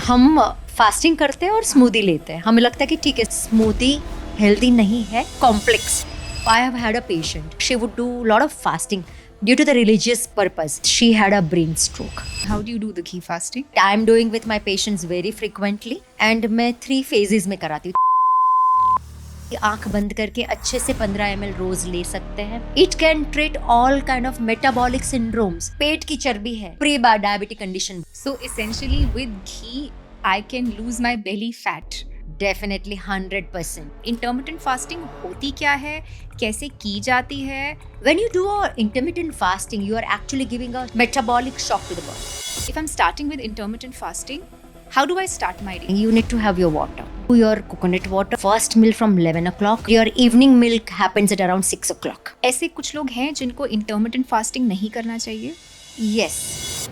हम फास्टिंग करते हैं और स्मूदी लेते हैं, हमें लगता है कि ठीक है स्मूदी हेल्दी नहीं है, complex. I have had a patient. She would do a lot of fasting due to the religious purpose. She had a brain stroke. How do you do the ghee fasting? I'm doing with my patients very frequently and मैं 3 phases में कराती हूँ. आंख बंद करके अच्छे से 15 ml रोज ले सकते हैं. It can treat all kind of metabolic syndromes. पेट की चर्बी है, pre diabetic condition. So essentially with ghee, I can lose my belly fat. Definitely 100%. Intermittent fasting होती क्या है, कैसे की जाती है? When you do a intermittent fasting, you are actually giving a metabolic shock to the body. If I'm starting with intermittent fasting, how do I start my day? You need to have your water. Your coconut water. First meal from 11 o'clock. Your evening milk happens at around 6 o'clock. ऐसे कुछ लोग हैं जिनको intermittent fasting नहीं करना चाहिए? Yes.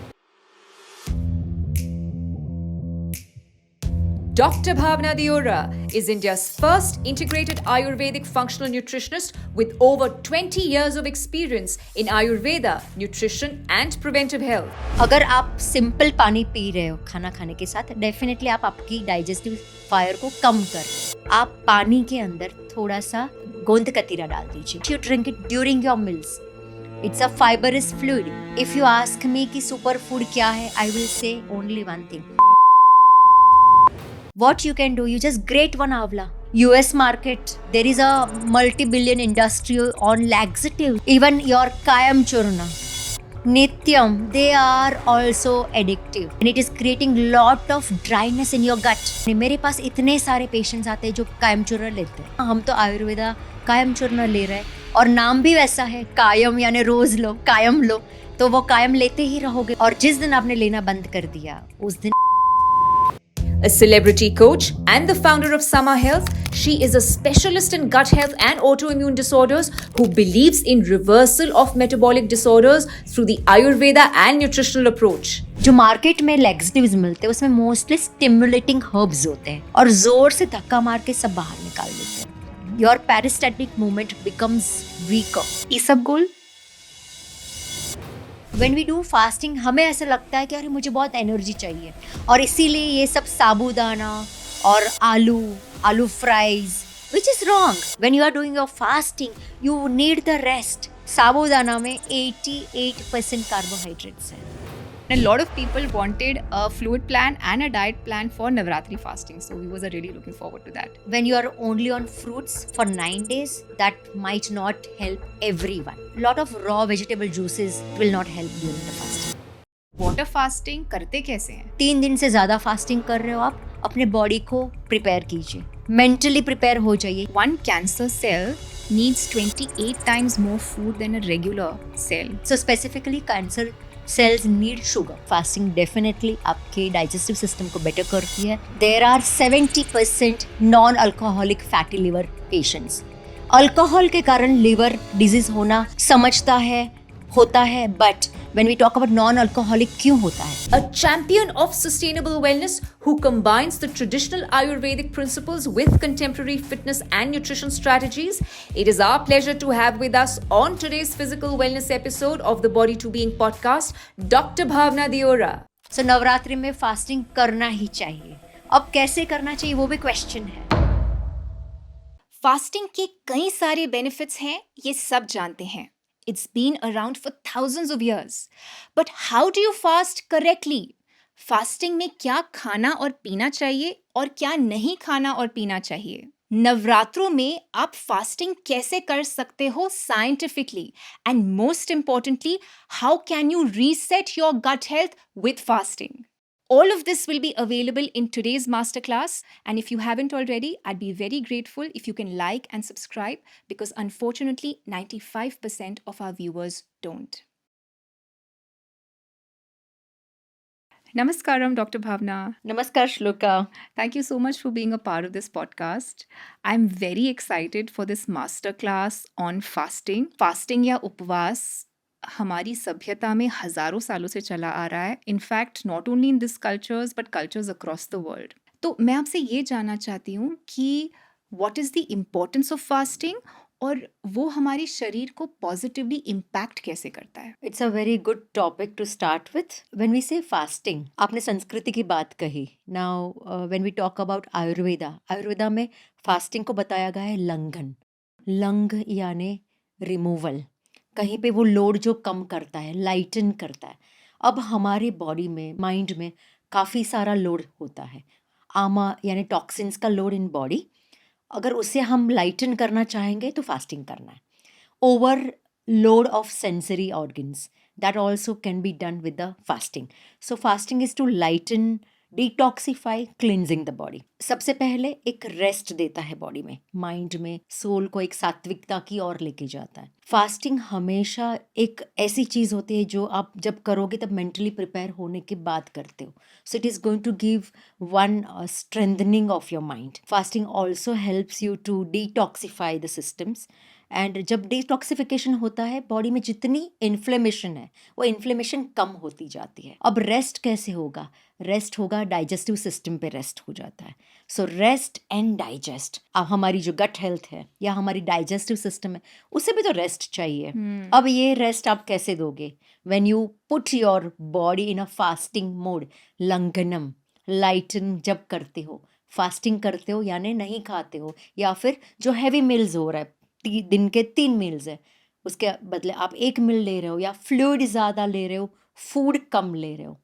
Dr. Bhavna Diora is India's first integrated Ayurvedic functional nutritionist with over 20 years of experience in Ayurveda, nutrition and preventive health. अगर आप सिंपल पानी पी रहे हो खाना खाने के साथ, डेफिनेटली आप आपकी डाइजेस्टिव फायर को कम कर. आप पानी के अंदर थोड़ा सा गोंद कतीरा डाल दीजिए. You drink it during your meals. It's a fibrous fluid. If you ask me कि सुपर फूड क्या है, I will say only one thing. What you can do, you just grate one avla. US market, there is a multi-billion industry on laxative. Even your Kayam Churna, Nityam, they are also addictive. And it is creating lot of dryness in your gut. मेरे पास इतने सारे patients आते हैं जो कायम चूर्ण लेते हैं. हम तो आयुर्वेदा कायम चूर्ण ले रहे हैं और नाम भी वैसा है, कायम यानी रोज लो, कायम लो, तो वो कायम लेते ही रहोगे. और जिस दिन आपने लेना बंद कर दिया, उस दिन. A celebrity coach and the founder of Sama Health, she is a specialist in gut health and autoimmune disorders who believes in reversal of metabolic disorders through the Ayurveda and nutritional approach. जो market में laxatives मिलते हैं उसमें mostly stimulating herbs होते हैं और जोर से धक्का मार के सब बाहर निकाल देते हैं. Your peristaltic movement becomes weaker. Isabgol. When we do fasting, हमें ऐसा लगता है कि अरे मुझे बहुत एनर्जी चाहिए और इसीलिए ये सब साबूदाना और आलू fries, which is wrong. When you are doing your fasting, you need the rest. साबूदाना में 88% कार्बोहाइड्रेट्स हैं. A lot of people wanted a fluid plan and a diet plan for Navratri fasting, so we was really looking forward to that. When you are only on fruits for 9 days, that might not help everyone. Lot of raw vegetable juices will not help during the fasting. Water fasting करते कैसे हैं? 3 दिन से ज़्यादा fasting कर रहे हो आप, अपने बॉडी को प्रिपेयर कीजिए, मेंटली प्रिपेयर हो जाइए. One cancer cell needs 28 times more food than a regular cell. So specifically cancer cells need sugar. Fasting definitely आपके digestive system को better करती है. There are 70% non-alcoholic fatty liver patients. Alcohol के कारण liver disease होना समझता है, होता है, but when we talk about non-alcoholic क्यों होता है? A champion of sustainable wellness who combines the traditional Ayurvedic principles with contemporary fitness and nutrition strategies, it is our pleasure to have with us on today's physical wellness episode of the Body to Being podcast, Dr. Bhavna Diora. So Navratri में fasting करना ही चाहिए. अब कैसे करना चाहिए वो भी question है. फास्टिंग के कई सारे बेनिफिट्स हैं, ये सब जानते हैं. It's been around for thousands of years. But how do you fast correctly? Fasting में क्या खाना और पीना चाहिए और क्या नहीं खाना और पीना चाहिए? नवरात्रों में आप फास्टिंग कैसे कर सकते हो scientifically? And most importantly, how can you reset your gut health with fasting? All of this will be available in today's masterclass, and if you haven't already, I'd be very grateful if you can like and subscribe, because unfortunately 95% of our viewers don't. Namaskaram, Dr. Bhavna. नमस्कार shloka. Thank you so much for being a part of this podcast. I'm very excited for this masterclass on fasting. Fasting या उपवास हमारी सभ्यता में हजारों सालों से चला आ रहा है. In fact not only in this cultures but cultures across the world. तो मैं आपसे ये जानना चाहती हूँ कि what is the importance of fasting और वो हमारे शरीर को पॉजिटिवली इम्पैक्ट कैसे करता है? It's a very good topic to start with when we say fasting. आपने संस्कृति की बात कही। Now when we talk about Ayurveda में फास्टिंग को बताया गया है लंघन। लंघ यानी रिमूवल, कहीं पे वो लोड जो कम करता है, लाइटन करता है। अब हमारी बॉडी में, माइंड में काफ़ी सारा लोड होता है, आमा यानी टॉक्सिन्स का लोड इन बॉडी। अगर उसे हम लाइटन करना चाहेंगे तो फास्टिंग करना है। Overload of sensory organs, that also can be done with the fasting. So fasting is to lighten, detoxify, cleansing the body. सबसे पहले एक रेस्ट देता है बॉडी में, माइंड में, सोल को एक सात्विकता की ओर लेके जाता है। फास्टिंग हमेशा एक ऐसी चीज होती है जो आप जब करोगे तब मेंटली प्रिपेयर होने के बाद करते हो। So it is going to give one strengthening of your mind. Fasting also helps you to detoxify the systems. And जब डिटॉक्सिफिकेशन होता है, बॉडी में जितनी इन्फ्लेमेशन है वो इन्फ्लेमेशन कम होती जाती है। अब रेस्ट कैसे होगा? रेस्ट होगा, डाइजेस्टिव सिस्टम पे रेस्ट हो जाता है। So rest and digest. अब हमारी जो गट हेल्थ है या हमारी डाइजेस्टिव सिस्टम है, उसे भी तो रेस्ट चाहिए। अब ये रेस्ट आप कैसे दोगे? When you put your body in a fasting mode, langhanam, lighten जब करते हो, फास्टिंग करते हो यानी नहीं खाते हो, या फिर जो हैवी मील्स हो रहा है, दिन के 3 मील्स है, उसके बदले आप 1 मील ले रहे हो या फ्लूइड ज़्यादा ले रहे हो, फूड कम ले रहे हो,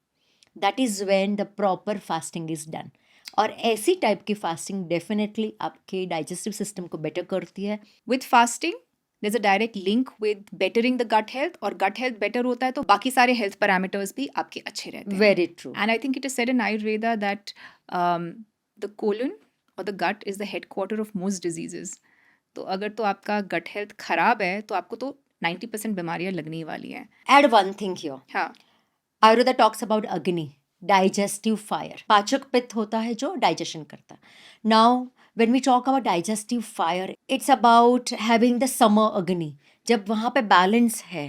that is when the proper fasting is done. और ऐसी टाइप की फास्टिंग डेफिनेटली आपके डाइजेस्टिव सिस्टम को बेटर करती है। With fasting there's a direct link with bettering the gut health, और gut health better होता है तो बाकी सारे health parameters भी आपके अच्छे रहते हैं। Very true. And I think it is said in Ayurveda that the colon or the gut is the headquarter of most diseases. तो अगर तो आपका गट हेल्थ खराब है तो आपको तो 90% बीमारियां लगने ही वाली हैं। एड वन थिंग हियर, हाँ, Ayurveda talks about agni, digestive fire. पाचक पित्त होता है जो डाइजेशन करता है। Now when we talk about digestive fire, it's about having the sama agni. जब वहाँ पे बैलेंस है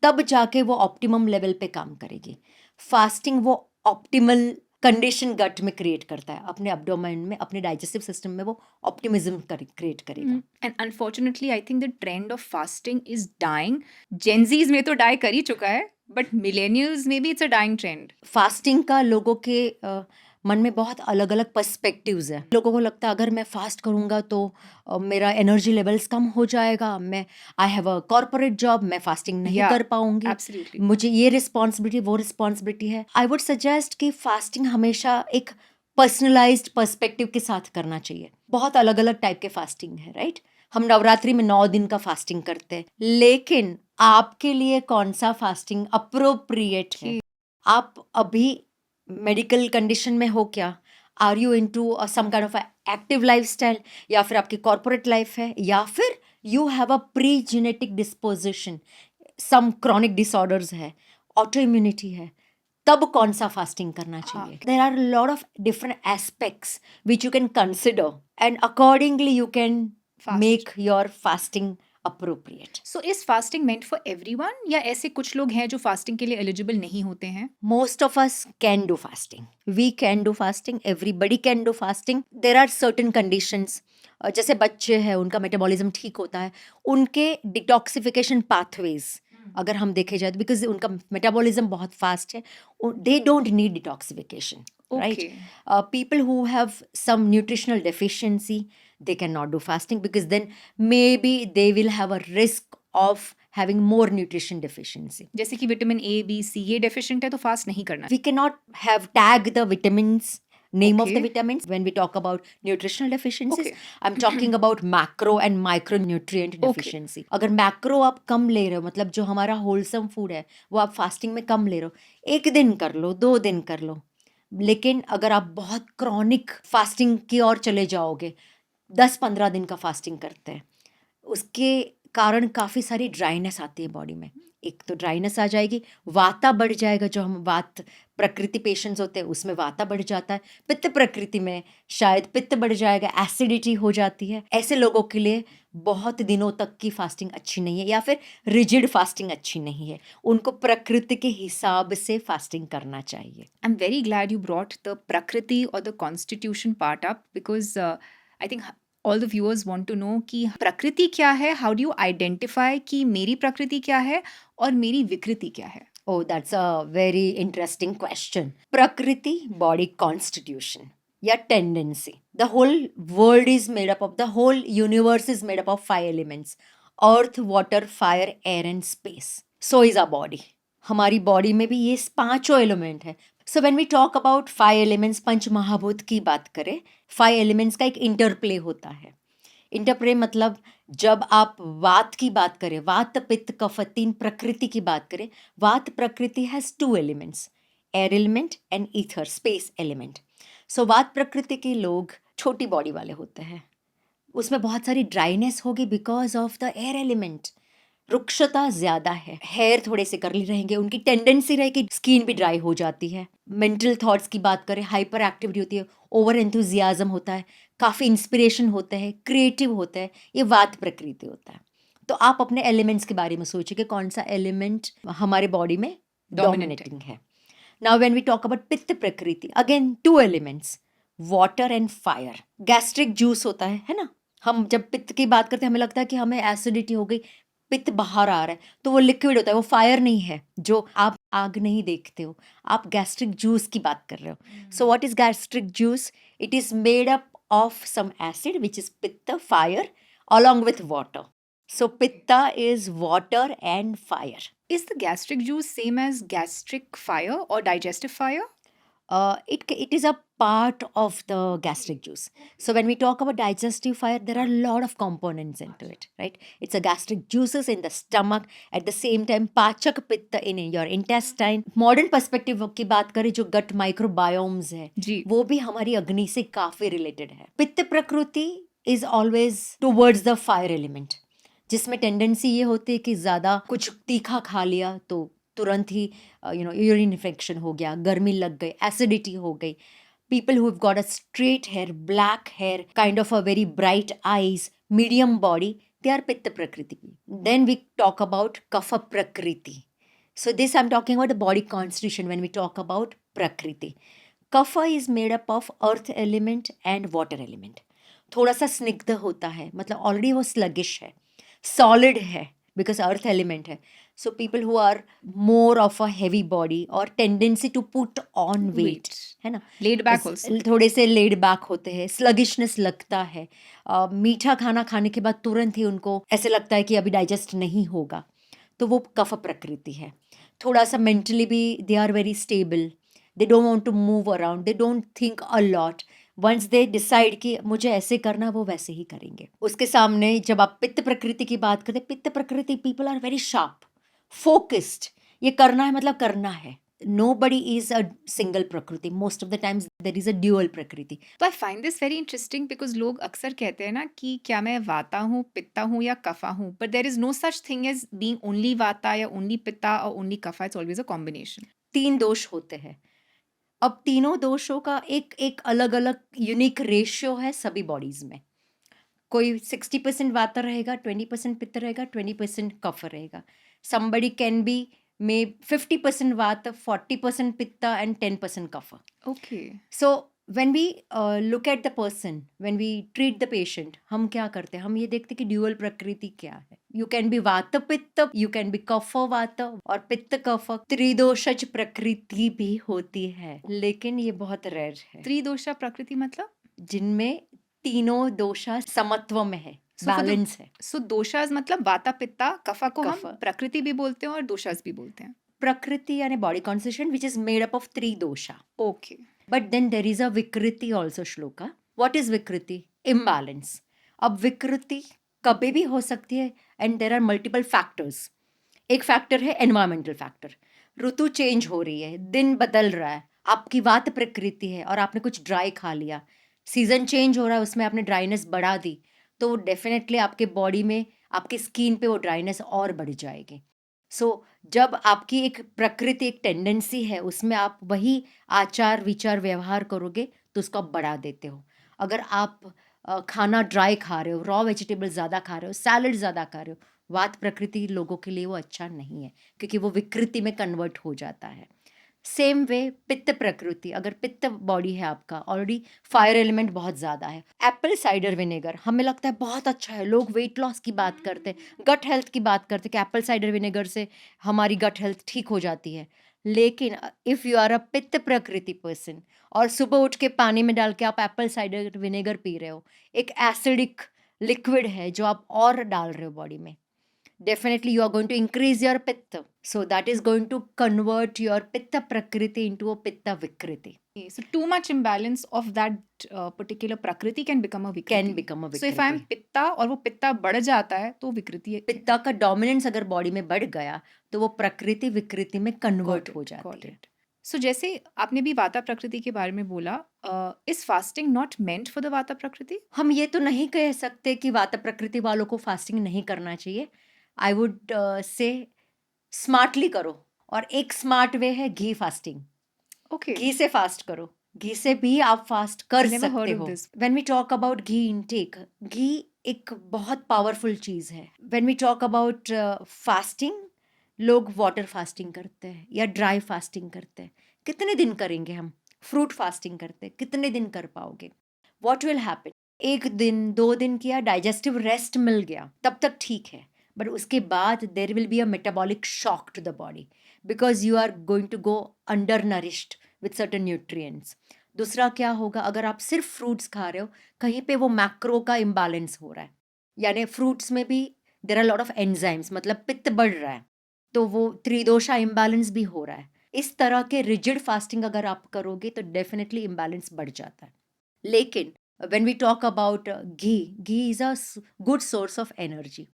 तब जाके वो ऑप्टिमम लेवल पे काम करेगी। फास्टिंग वो ऑप्टिमल कंडीशन गट में क्रिएट करता है, अपने एब्डोमेन में, अपने डाइजेस्टिव सिस्टम में वो ऑप्टिमिज्म क्रिएट करेगा। And unfortunately I think the trend of fasting is dying. Gen Zs में तो डाई कर ही चुका है, बट मिलेनियल्स में भी it's a dying trend. Fasting का लोगों के मन में बहुत अलग अलग पर्सपेक्टिव्स है। लोगों को लगता है अगर मैं फास्ट करूंगा तो मेरा एनर्जी लेवल्स कम हो जाएगा, मैं I have a corporate job, मैं फास्टिंग नहीं कर पाऊंगी, एब्सोल्युटली। मुझे ये रिस्पॉन्सिबिलिटी वो रिस्पॉन्सिबिलिटी है। आई वुड सजेस्ट कि फास्टिंग हमेशा एक पर्सनलाइज्ड पर्सपेक्टिव के साथ करना चाहिए। बहुत अलग अलग टाइप के फास्टिंग है, राइट? हम नवरात्रि में 9 दिन का फास्टिंग करते हैं, लेकिन आपके लिए कौन सा फास्टिंग अप्रोप्रिएट है? आप अभी मेडिकल कंडीशन में हो क्या? Are you into some kind of active lifestyle, या फिर आपकी कॉर्पोरेट लाइफ है, या फिर you have a pre genetic disposition, some chronic disorders है, ऑटो इम्यूनिटी है, तब कौन सा फास्टिंग करना चाहिए? There are lot of different aspects which you can consider and accordingly you can make your fasting appropriate. So is fasting meant for everyone, या ऐसे कुछ लोग हैं जो फास्टिंग के लिए एलिजिबल नहीं होते हैं? Most of us can do fasting. We can do fasting. Everybody can do fasting. There are certain conditions. जैसे बच्चे हैं, उनका मेटाबॉलिज्म ठीक होता है, उनके डिटॉक्सिफिकेशन पाथवेज अगर हम देखे जाए, बिकॉज उनका मेटाबॉलिज्म बहुत फास्ट है, they don't need detoxification, right? People who have some nutritional deficiency, they cannot do fasting because then maybe they will have a risk of having more nutrition deficiency. जैसे कि vitamin A, B, सी ये deficient है तो fast नहीं करना। We cannot have tag the vitamins, name of the Okay. vitamins when we talk about nutritional deficiencies. Okay. I'm talking about macro and micronutrient deficiency. अगर macro आप कम ले रहे हो, मतलब जो हमारा होलसम फूड है वो आप फास्टिंग में कम ले रहे हो, 1 दिन कर लो, 2 दिन कर लो, लेकिन अगर आप बहुत क्रॉनिक फास्टिंग की ओर चले जाओगे, 10-15 दिन का फास्टिंग करते हैं, उसके कारण काफ़ी सारी ड्राइनेस आती है बॉडी में। एक तो ड्राइनेस आ जाएगी, वाता बढ़ जाएगा, जो हम वात प्रकृति पेशेंट्स होते हैं उसमें वाता बढ़ जाता है, पित्त प्रकृति में शायद पित्त बढ़ जाएगा, एसिडिटी हो जाती है। ऐसे लोगों के लिए बहुत दिनों तक की फास्टिंग अच्छी नहीं है, या फिर रिजिड फास्टिंग अच्छी नहीं है। उनको प्रकृति के हिसाब से फास्टिंग करना चाहिए। I am very glad you brought the prakriti और the constitution part up, because I think all the viewers want to know कि प्रकृति क्या है, हाउ डू यू आइडेंटिफाई कि मेरी प्रकृति क्या है और मेरी विकृति क्या है? Oh, that's a very interesting question. Prakriti, body constitution, या tendency. The whole world is made up of, the whole universe is made up of 5 elements: earth, water, fire, air and space. So is our body. हमारी body में भी ये 5 element है. So when we talk about 5 elements, पंच महाभूत की बात करें, 5 एलिमेंट्स का एक इंटरप्ले होता है. इंटरप्ले मतलब जब आप वात की बात करें, वात पित्त कफ 3 प्रकृति की बात करें, vata prakriti has 2 elements, air element and ether space element. So वात प्रकृति के लोग छोटी बॉडी वाले होते हैं, उसमें बहुत सारी ड्राइनेस होगी because of the air element. रुक्षता ज्यादा है, हेयर थोड़े से कर्ली रहेंगे, उनकी टेंडेंसी रहेगी स्किन भी ड्राई हो जाती है. मेंटल थॉट्स की बात करें, हाइपर एक्टिविटी होती है, ओवर एंथुजियाज्म होता है, काफ़ी इंस्पिरेशन होता है, क्रिएटिव होता है. ये वात प्रकृति होता है. तो आप अपने एलिमेंट्स के बारे में सोचिए कि कौन सा एलिमेंट हमारे बॉडी में डोमिनेटिंग है. Now when we talk about pitta prakriti, again 2 elements, water and fire. Gastric juice होता है ना. हम जब पित्त की बात करते हैं हमें लगता है कि हमें एसिडिटी हो गई, पित्त बाहर आ रहा है, तो वो लिक्विड होता है, वो फायर नहीं है. जो आप आग नहीं देखते हो, आप गैस्ट्रिक जूस की बात कर रहे हो. So what is gastric juice? It is made up of some acid which is pitta, fire along with water. So pitta is water and fire. Is the gastric juice same as gastric fire or digestive fire? It is a part of the gastric juice. So when we talk about digestive fire, there are a lot of components into it, right? It's a gastric juices in the stomach. At the same time, pachak pitta in your intestine. Modern perspective की बात करें, जो gut microbiomes है, जी. वो भी हमारी अग्नि से काफी related है. पित्त प्रकृति is always towards the fire element, जिसमें टेंडेंसी ये होती है कि ज़्यादा कुछ तीखा खा लिया तो तुरंत ही यूरिन इन्फेक्शन हो गया, गर्मी लग गई, एसिडिटी हो गई. People who have got a straight hair, black hair, kind of a very bright eyes, medium body, they are pitta prakriti. Then we talk about kapha prakriti. So this I am talking about the body constitution when we talk about prakriti. Kapha is made up of earth element and water element. थोड़ा सा स्निग्ध होता है, मतलब already वो sluggish है, solid है because earth element है. So people who are more of a heavy body और tendency to put on weight, है ना, Laid back also. थोड़े से लेड बैक होते हैं, स्लगिशनेस लगता है. मीठा खाना खाने के बाद तुरंत ही उनको ऐसे लगता है कि अभी डाइजेस्ट नहीं होगा, तो वो कफ प्रकृति है. थोड़ा सा मेंटली भी they are very stable, they don't want to move around, they don't think a lot. Once they decide कि मुझे ऐसे करना, वो वैसे ही करेंगे. उसके सामने जब आप पित्त प्रकृति की बात करते, pitta prakriti people are very sharp, focused. ये करना है मतलब करना है. Nobody is a single प्रकृति. Most of the times there is a dual प्रकृति. तो I find this very interesting because लोग अक्सर कहते हैं ना कि क्या मैं वाता हूँ, पित्ता हूँ या कफा हूँ, but there is no such thing as being only vata या ओनली पित्ता और only kapha. It's always a combination. 3 दोष होते हैं. अब तीनों दोषों का एक एक अलग अलग यूनिक रेशियो है सभी बॉडीज में. कोई 60% वाता रहेगा, 20% पित्त रहेगा, 20% कफ रहेगा. Somebody can be may 50% vata, 40% pitta and 10% kapha. Okay. So when we look at the person, when we treat the patient, हम क्या करते हैं, हम ये देखते हैं कि ड्यूअल प्रकृति क्या है. You can be vata pitta, you can be kapha vata और पित्त कफ. त्रिदोषज प्रकृति भी होती है, लेकिन ये बहुत रेयर है, त्रिदोषा प्रकृति मतलब? जिनमें तीनों दोषा समत्व में है, So for the- बैलेंस है. सो दोषाज मतलब वाता पित्ता कफा को हम कफा. प्रकृति भी बोलते हैं और दोषाज भी बोलते हैं. प्रकृति यानी body constitution which is made up of 3 dosha. Okay. But then there is a Vikriti also, Shloka. What is Vikriti? Imbalance. अब विकृति कभी भी हो सकती है and there are multiple factors. एक फैक्टर है एनवायरमेंटल फैक्टर. ऋतु चेंज हो रही है, दिन बदल रहा है, आपकी वात प्रकृति है और आपने कुछ ड्राई खा लिया, सीजन चेंज हो रहा है, उसमें आपने ड्राइनेस बढ़ा दी, तो डेफिनेटली आपके बॉडी में, आपके स्किन पे वो ड्राइनेस और बढ़ जाएगी. सो जब आपकी एक प्रकृति, एक टेंडेंसी है, उसमें आप वही आचार विचार व्यवहार करोगे तो उसको आप बढ़ा देते हो. अगर आप खाना ड्राई खा रहे हो, रॉ वेजिटेबल ज़्यादा खा रहे हो, सैलड ज़्यादा खा रहे हो, वात प्रकृति लोगों के लिए वो अच्छा नहीं है क्योंकि वो विकृति में कन्वर्ट हो जाता है. सेम वे पित्त प्रकृति, अगर पित्त बॉडी है आपका, ऑलरेडी फायर एलिमेंट बहुत ज़्यादा है, एप्पल साइडर विनेगर हमें लगता है बहुत अच्छा है, लोग वेट लॉस की बात करते हैं, गट हेल्थ की बात करते हैं कि एप्पल साइडर विनेगर से हमारी गट हेल्थ ठीक हो जाती है। लेकिन इफ़ यू आर अ पित्त प्रकृति पर्सन और सुबह उठ के पानी में डाल के आप एप्पल साइडर विनेगर पी रहे हो, एक एसिडिक लिक्विड है जो आप और डाल रहे हो बॉडी में, definitely you are going to increase your pitta, so that is going to convert your pitta prakriti into a pitta vikriti, Okay, so too much imbalance of that particular prakriti can become a vikriti. can become a So if I am vikriti. pitta और वो पित्ता बढ़ जाता है तो विकृति है। पित्ता का dominance अगर बॉडी में बढ़ गया तो वो प्रकृति विकृति में कन्वर्ट हो जाती है। सो जैसे आपने भी वाता प्रकृति के बारे में बोला, is fasting not meant for the वाता प्रकृति? हम ये तो नहीं कह सकते कि वाता प्रकृति वालों को फास्टिंग नहीं करना चाहिए। आई वुड से स्मार्टली करो, और एक स्मार्ट वे है घी फास्टिंग। ओके, घी से फास्ट करो, घी से भी आप फास्ट कर Never heard सकते of हो। this. When we talk about ghee intake, घी एक बहुत पावरफुल चीज़ है। When we talk about fasting, लोग वाटर फास्टिंग करते हैं या ड्राई फास्टिंग करते हैं। कितने दिन करेंगे हम? फ्रूट फास्टिंग करते हैं, कितने दिन कर पाओगे? What will happen? एक दिन 2 दिन किया, डाइजेस्टिव रेस्ट मिल गया, तब तक ठीक है, बट उसके बाद there will be a metabolic shock to the body because you are going to go undernourished with certain nutrients. दूसरा क्या होगा, अगर आप सिर्फ फ्रूट्स खा रहे हो, कहीं पे वो मैक्रो का इम्बैलेंस हो रहा है, यानी फ्रूट्स में भी there are lot of enzymes, मतलब पित्त बढ़ रहा है, तो वो त्रिदोषा इम्बैलेंस भी हो रहा है। इस तरह के रिजिड फास्टिंग अगर आप करोगे तो डेफिनेटली इम्बैलेंस बढ़ जाता है। लेकिन when we talk about ghee, ghee is a good source of energy.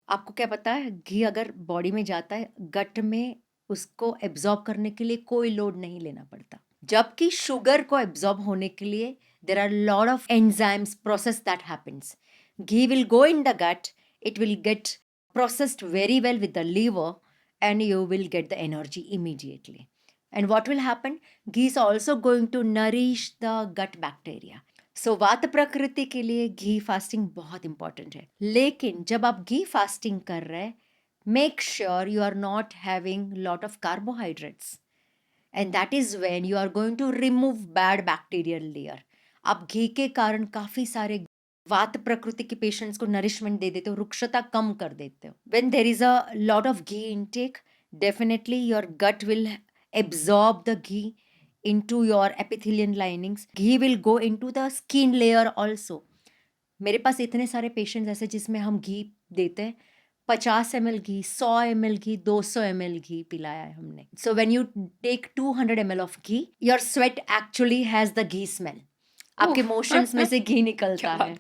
आपको क्या पता है, घी अगर बॉडी में जाता है, गट में उसको एब्जॉर्ब करने के लिए कोई लोड नहीं लेना पड़ता, जबकि शुगर को एब्जॉर्ब होने के लिए there are lot of enzymes process that happens. Ghee will go in the gut, it will get processed very well with the liver, and you will get the energy immediately. And what will happen? Ghee is also going to nourish the gut bacteria. सो वात प्रकृति के लिए घी fasting बहुत important है। लेकिन जब आप घी fasting कर रहे हैं, make sure you are not having lot of carbohydrates, and that is when you are going to remove bad bacterial layer. आप घी के कारण काफ़ी सारे वात प्रकृति के पेशेंट्स को नरिशमेंट दे देते हो, रुक्षता कम कर देते हो। When there is a lot of ghee intake, definitely your gut will absorb the ghee into your epithelial linings. Ghee will go into the skin layer also. मेरे पास इतने सारे पेशेंट्स ऐसे जिसमें हम घी देते हैं, 50 ml घी, 100 ml घी, 200 ml घी पिलाया है हमने। So when you take 200 ml of ghee, your sweat actually has the ghee smell. आपके मोशंस में से घी निकलता है,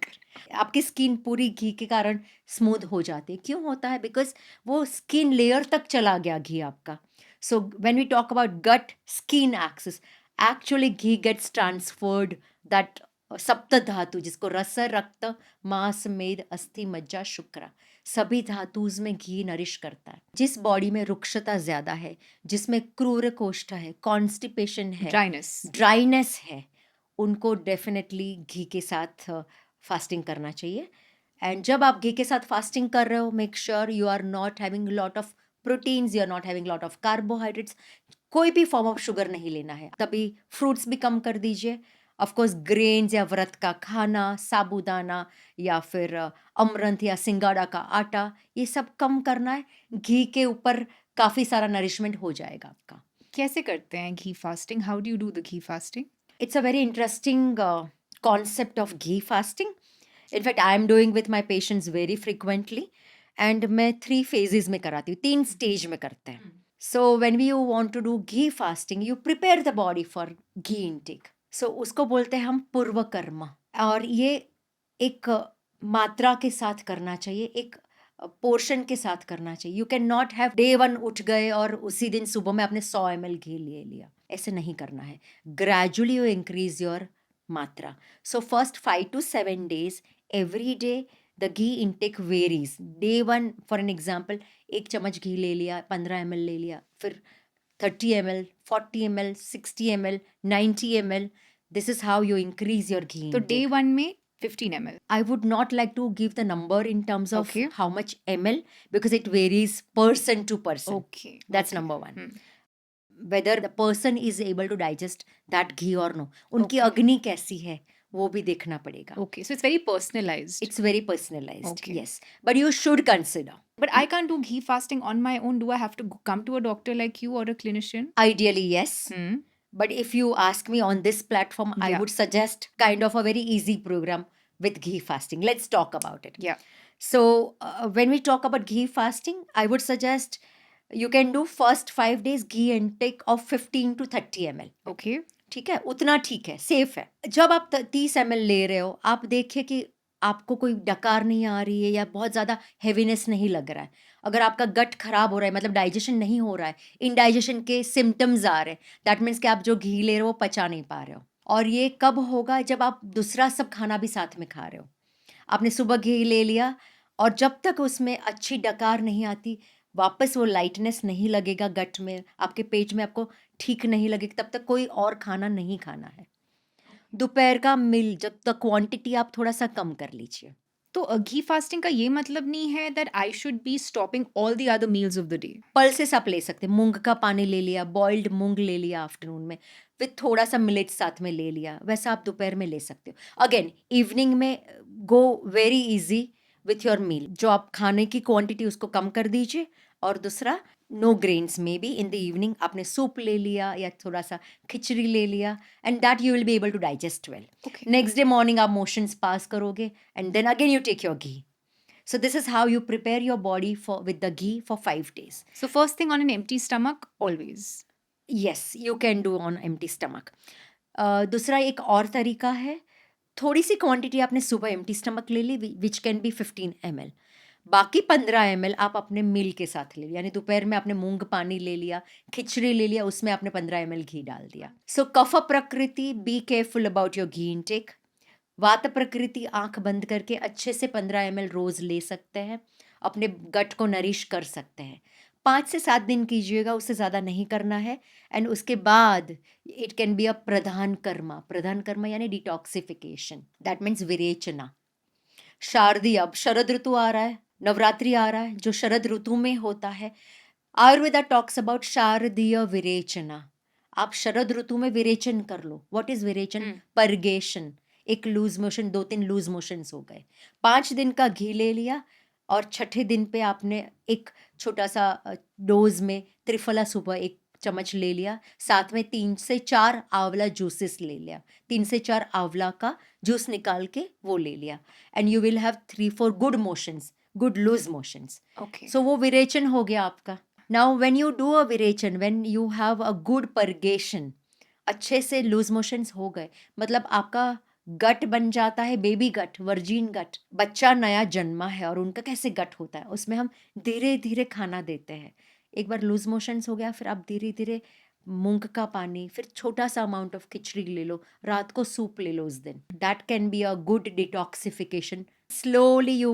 आपकी स्किन पूरी घी के कारण स्मूथ हो जाती है। क्यों होता है? बिकॉज वो स्किन लेयर तक चला गया घी आपका। So when we talk about gut skin axis, actually ghee gets transferred that सप्त धातु, जिसको रस, रक्त, मांस, मेद, अस्थि, मज्जा, शुक्र, सभी धातुज में घी नरिश करता है। जिस बॉडी में रुक्षता ज्यादा है, जिसमें क्रूर कोष्ठ है, कॉन्स्टिपेशन है, ड्राइनेस है, उनको डेफिनेटली घी के साथ फास्टिंग करना चाहिए। एंड जब आप घी के साथ फास्टिंग कर रहे हो, make sure you are not having lot of proteins, you are not having lot of carbohydrates, कोई भी फॉर्म ऑफ शुगर नहीं लेना है। तभी फ्रूट्स भी कम कर दीजिए। ऑफकोर्स ग्रेन्स या व्रत का खाना, साबूदाना या फिर अमरंथ या सिंगाड़ा का आटा, ये सब कम करना है। घी के ऊपर काफ़ी सारा नरिशमेंट हो जाएगा आपका। कैसे करते हैं घी fasting? How do you do the ghee fasting? It's a very interesting concept of ghee fasting. In fact I am doing with my patients very frequently, and मैं 3 phases में कराती हूँ, 3 स्टेज में करते हैं। So when we you want to do ghee fasting, you prepare the body for ghee intake. So उसको बोलते हैं हम पूर्व कर्म, और ये एक मात्रा के साथ करना चाहिए, एक पोर्शन के साथ करना चाहिए। You can not have day 1 उठ गए और उसी दिन सुबह में आपने 100 ml घी ले लिया, ऐसे नहीं करना है। ग्रेजुअली यू इंक्रीज योर मात्रा। So first 5 to 7 days every day the ghee intake varies. Day 1 for an example, 1 चम्मच घी ले लिया, 15 ml ले लिया, फिर 30 ml, 40 ml, 60 ml, 90 ml. This is how you increase your ghee तो intake. डे 1 में 15 ml. I would not like to give the number in terms of Okay. how much ml, because it varies person to person. Okay. That's number 1. whether the person is able to digest that ghee or no. उनकी Okay. अग्नि कैसी है वो भी देखना पड़ेगा. Okay, so it's very personalized. It's very personalized, Okay. yes. But you should consider. But I can't do ghee fasting on my own. Do I have to come to a doctor like you or a clinician? Ideally, yes. Hmm. But if you ask me on this platform, I Yeah. would suggest kind of a very easy program with ghee fasting. Let's talk about it. Yeah. So, when we talk about ghee fasting, I would suggest you can do first 5 days ghee intake of 15 to 30 ml. Okay. ठीक है, उतना ठीक है, safe है. जब आप 30 ml ले रहे हो, आप देखिए कि आपको कोई डकार नहीं आ रही है या बहुत ज़्यादा हेवीनेस नहीं लग रहा है. अगर आपका गट खराब हो रहा है, मतलब डाइजेशन नहीं हो रहा है, इनडाइजेशन के सिम्टम्स आ रहे हैं, दैट मीन्स कि आप जो घी ले रहे हो वो पचा नहीं पा रहे हो. और ये कब होगा? जब आप दूसरा सब खाना भी साथ में खा रहे हो. आपने सुबह घी ले लिया और जब तक उसमें अच्छी डकार नहीं आती, वापस वो लाइटनेस नहीं लगेगा गट में, आपके पेट में आपको ठीक नहीं लगेगा, तब तक कोई और खाना नहीं खाना है. दोपहर का मील जब तक क्वांटिटी आप थोड़ा सा कम कर लीजिए. तो घी फास्टिंग का ये मतलब नहीं है that I should be stopping all the other meals of the day. Pulses आप ले सकते हैं. मूंग का पानी ले लिया, बॉइल्ड मूंग ले लिया आफ्टरनून में, विथ थोड़ा सा मिलेट साथ में ले लिया, वैसा आप दोपहर में ले सकते हो. अगेन इवनिंग में go very easy with your meal. जो आप खाने की क्वांटिटी उसको कम कर दीजिए. और दूसरा, नो ग्रेन्स में भी इन द इवनिंग आपने सूप ले लिया या थोड़ा सा खिचड़ी ले लिया, and that you will be able to digest well. Okay. Next day morning आप मोशंस पास करोगे and then again you take your ghee. So this is how you prepare your body for with the ghee for 5 days. So first thing on an empty stomach, always. Yes, you can do on empty stomach. दूसरा एक और तरीका है, थोड़ी सी quantity आपने सुबह empty stomach ले ली, विच can B 15 ml. बाकी 15 ml आप अपने मील के साथ ले लिया. यानी दोपहर में आपने मूंग पानी ले लिया, खिचड़ी ले लिया, उसमें आपने 15 ml घी डाल दिया. सो कफ प्रकृति, be careful about your ghee intake. वात प्रकृति, आंख बंद करके अच्छे से 15 ml रोज ले सकते हैं, अपने गट को नरिश कर सकते हैं. 5 से 7 दिन कीजिएगा, उससे ज़्यादा नहीं करना है. एंड उसके बाद इट कैन बी अ प्रधान कर्मा. प्रधान कर्मा यानी डिटॉक्सिफिकेशन, दैट मीन्स विरेचना. शारदीय, अब शरद ऋतु आ रहा है, नवरात्रि आ रहा है, जो शरद ऋतु में होता है. आयुर्वेदा टॉक्स अबाउट शारदीय विरेचना. आप शरद ऋतु में विरेचन कर लो. What is virechan? परगेशन. एक लूज मोशन, 2-3 लूज मोशंस हो गए. 5 दिन का घी ले लिया और छठे दिन पे आपने एक छोटा सा डोज में त्रिफला सुबह 1 चम्मच ले लिया. साथ में 3 से 4 आंवला जूसेस ले लिया. 3 से 4 आंवला का जूस निकाल के वो ले लिया. And you will have 3-4 good motions, good loose motions. Okay. So वो विरेचन हो गया आपका. Now when you do a virechan, when you have a good purgation, अच्छे से लूज मोशंस हो गए, मतलब आपका गट बन जाता है बेबी गट, वर्जिन गट. बच्चा नया जन्मा है और उनका कैसे गट होता है, उसमें हम धीरे धीरे खाना देते हैं. एक बार लूज मोशंस हो गया, फिर आप धीरे धीरे मूंग का पानी, फिर छोटा सा अमाउंट ऑफ खिचड़ी ले लो, रात को सूप ले लो उस दिन. That can be a good detoxification. Slowly you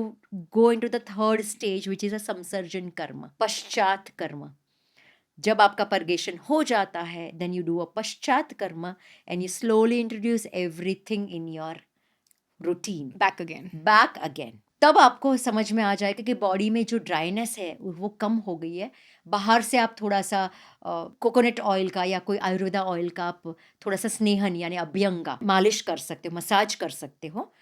go into the third stage which is a samsarjan karma, pashchat कर्म. जब आपका परगेशन हो जाता है, देन यू डू अ पश्चात कर्म and you slowly introduce everything in your routine. Back again. Back again. तब आपको समझ में आ जाएगा कि बॉडी में जो ड्राइनेस है वो कम हो गई है. बाहर से आप थोड़ा सा कोकोनट ऑयल का या कोई आयुर्वेदा ऑयल का आप थोड़ा सा स्नेहन यानी अभ्यंगा मालिश कर सकते हो, मसाज कर सकते हो,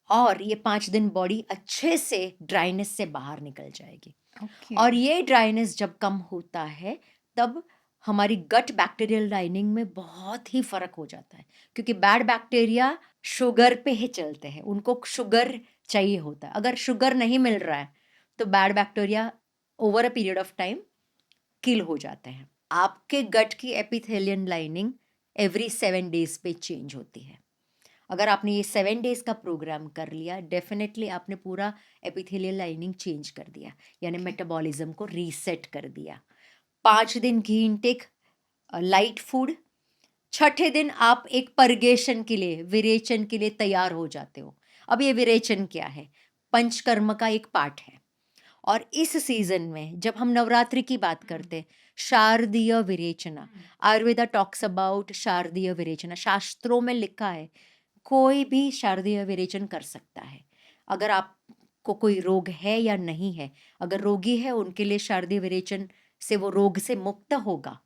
और ये 5 दिन बॉडी अच्छे से ड्राइनेस से बाहर निकल जाएगी. Okay. और ये ड्राइनेस जब कम होता है तब हमारी गट बैक्टीरियल लाइनिंग में बहुत ही फर्क हो जाता है, क्योंकि बैड बैक्टीरिया शुगर पे ही चलते हैं, उनको शुगर चाहिए होता है. अगर शुगर नहीं मिल रहा है तो bad bacteria over a period of time किल हो जाते हैं. आपके गट की एपिथेलियन लाइनिंग एवरी 7 days पे चेंज होती है. अगर आपने ये 7 days का प्रोग्राम कर लिया, डेफिनेटली आपने पूरा एपिथेलियल लाइनिंग चेंज कर दिया, यानी मेटाबॉलिज्म को रीसेट कर दिया. 5 दिन घी इनटेक, लाइट फूड. छठे दिन आप एक परगेशन के लिए, विरेचन के लिए तैयार हो जाते हो. अब ये विरेचन क्या है? पंचकर्म का एक पार्ट है. और इस सीजन में जब हम नवरात्रि की बात करते हैं, शारदीय विरेचना, आयुर्वेदा टॉक्स अबाउट शारदीय विरेचना. शास्त्रों में लिखा है कोई भी शारदीय विरेचन कर सकता है. अगर आपको कोई रोग है या नहीं है, अगर रोगी है उनके लिए शारदीय विरेचन से वो रोग से मुक्त होगा,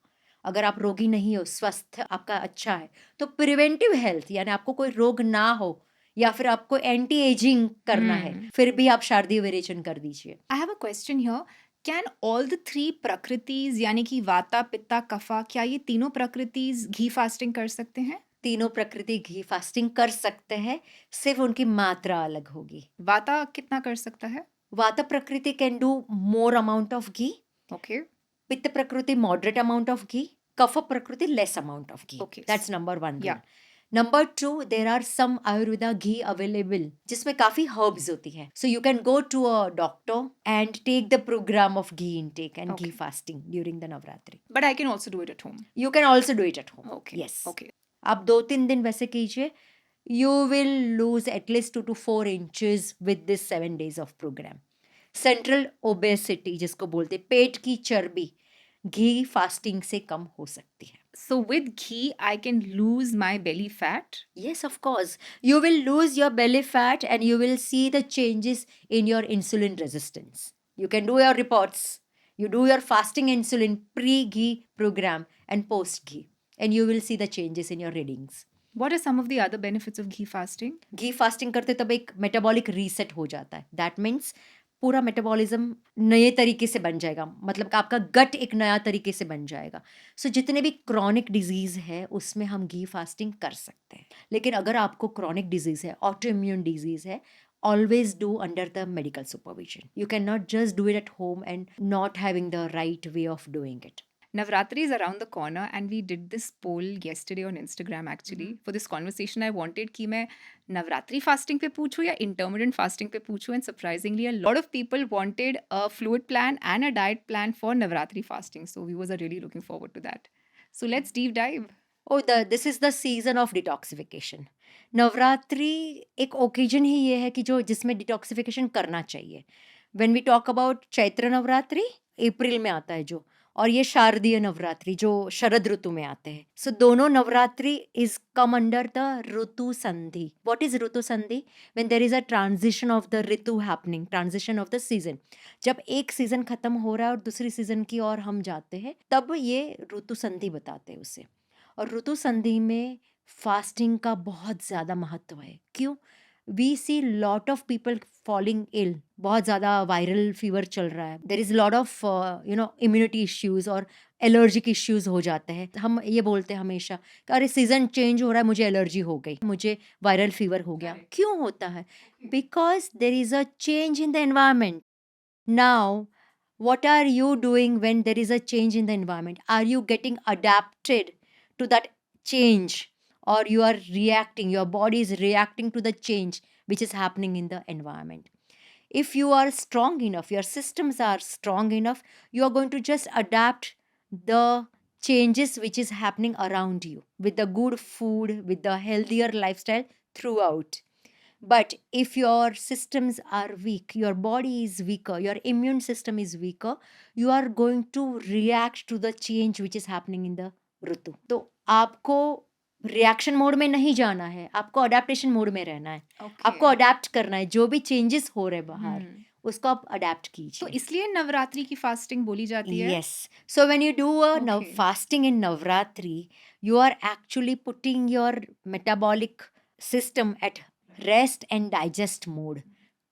अगर आप रोगी नहीं हो, स्वस्थ आपका अच्छा है, तो प्रिवेंटिव हेल्थ यानी आपको कोई रोग ना हो या फिर आपको एंटी एजिंग करना है, फिर भी आप शारदीय विरेचन कर दीजिए। I have a question here. Can all the three प्रकृतिज यानी कि वाता पित्ता कफा, क्या ये तीनों प्रकृतिज घी फास्टिंग कर सकते हैं? तीनों प्रकृति घी फास्टिंग कर सकते हैं, सिर्फ उनकी मात्रा अलग होगी। वाता कितना कर सकता है? वाता प्रकृति can do more amount of ghee, okay पित्त प्रकृति moderate amount of ghee, kapha prakriti less amount of ghee. Okay. That's number one rule. Yeah. Number two, there are some Ayurveda ghee available जिसमें काफी herbs होती है. So you can go to a doctor and take the program of ghee intake and ghee Okay. fasting during the Navratri. But I can also do it at home. You can also do it at home. Okay. Yes. Okay. आप 2-3 दिन वैसे कीजिए. You will lose at least 2 to 4 inches with this 7 days of program. Central obesity जिसको बोलते हैं, पेट की चर्बी घी fasting से कम हो सकती है. So with ghee, I can lose my belly fat. Yes, of course. You will lose your belly fat and you will see the changes in your insulin resistance. You can do your reports. You do your fasting insulin pre-ghee program and post-ghee. And you will see the changes in your readings. What are some of the other benefits of ghee fasting? Ghee fasting करते तब एक metabolic reset हो जाता है. That means पूरा metabolism नए तरीके से बन जाएगा, मतलब कि आपका गट एक नया तरीके से बन जाएगा. सो जितने भी क्रॉनिक डिजीज़ है उसमें हम घी फास्टिंग कर सकते हैं. लेकिन अगर आपको क्रॉनिक डिजीज़ है, ऑटो इम्यून डिजीज़ है, always do under the medical supervision. You cannot just do it at home and not having the right way of doing it. Navratri is around the corner and we did this poll yesterday on Instagram actually. For this conversation I wanted कि मैं Navratri fasting पे पूछूं या intermittent fasting पे पूछूं, and surprisingly a lot of people wanted a fluid plan and a diet plan for Navratri fasting. So viewers are really looking forward to that. So let's deep dive. Oh, this is the season of detoxification. Navratri एक occasion ही ये है कि जो जिसमें detoxification करना चाहिए. When we talk about Chaitra Navratri अप्रैल में आता है जो, और ये शारदीय नवरात्रि जो शरद ऋतु में आते हैं. सो दोनों Navratri is come under the ritu sandhi. What is ritu sandhi? When there is a transition of the ritu happening, transition of the season. जब एक सीजन खत्म हो रहा है और दूसरी सीजन की ओर हम जाते हैं, तब ये ऋतु संधि बताते हैं उसे. और ऋतु संधि में फास्टिंग का बहुत ज़्यादा महत्व है. क्यों? We see lot of people falling ill. बहुत ज़्यादा वायरल फीवर चल रहा है. There is lot of immunity issues और एलर्जिक इश्यूज हो जाते हैं. हम ये बोलते हैं हमेशा कि अरे सीजन चेंज हो रहा है, मुझे एलर्जी हो गई, मुझे वायरल फीवर हो गया. क्यों होता है? Because there is a change in the environment. Now what are you doing when there is a change in the environment? Are you getting adapted to that change, or you are reacting, your body is reacting to the change which is happening in the environment? If you are strong enough, your systems are strong enough, you are going to just adapt the changes which is happening around you with the good food, with the healthier lifestyle throughout. But if your systems are weak, your body is weaker, your immune system is weaker, you are going to react to the change which is happening in the ऋतु. तो आपको reaction mode में नहीं जाना है, आपको adaptation mode में रहना है. आपको अडेप्ट करना है. जो भी चेंजेस हो रहे बाहर, उसको आप अडेप्ट तो कीजिए. इसलिए नवरात्रि की फास्टिंग बोली जाती है. Yes. So when you do a Okay. fasting in Navratri, you are actually putting your metabolic system at rest and digest mode.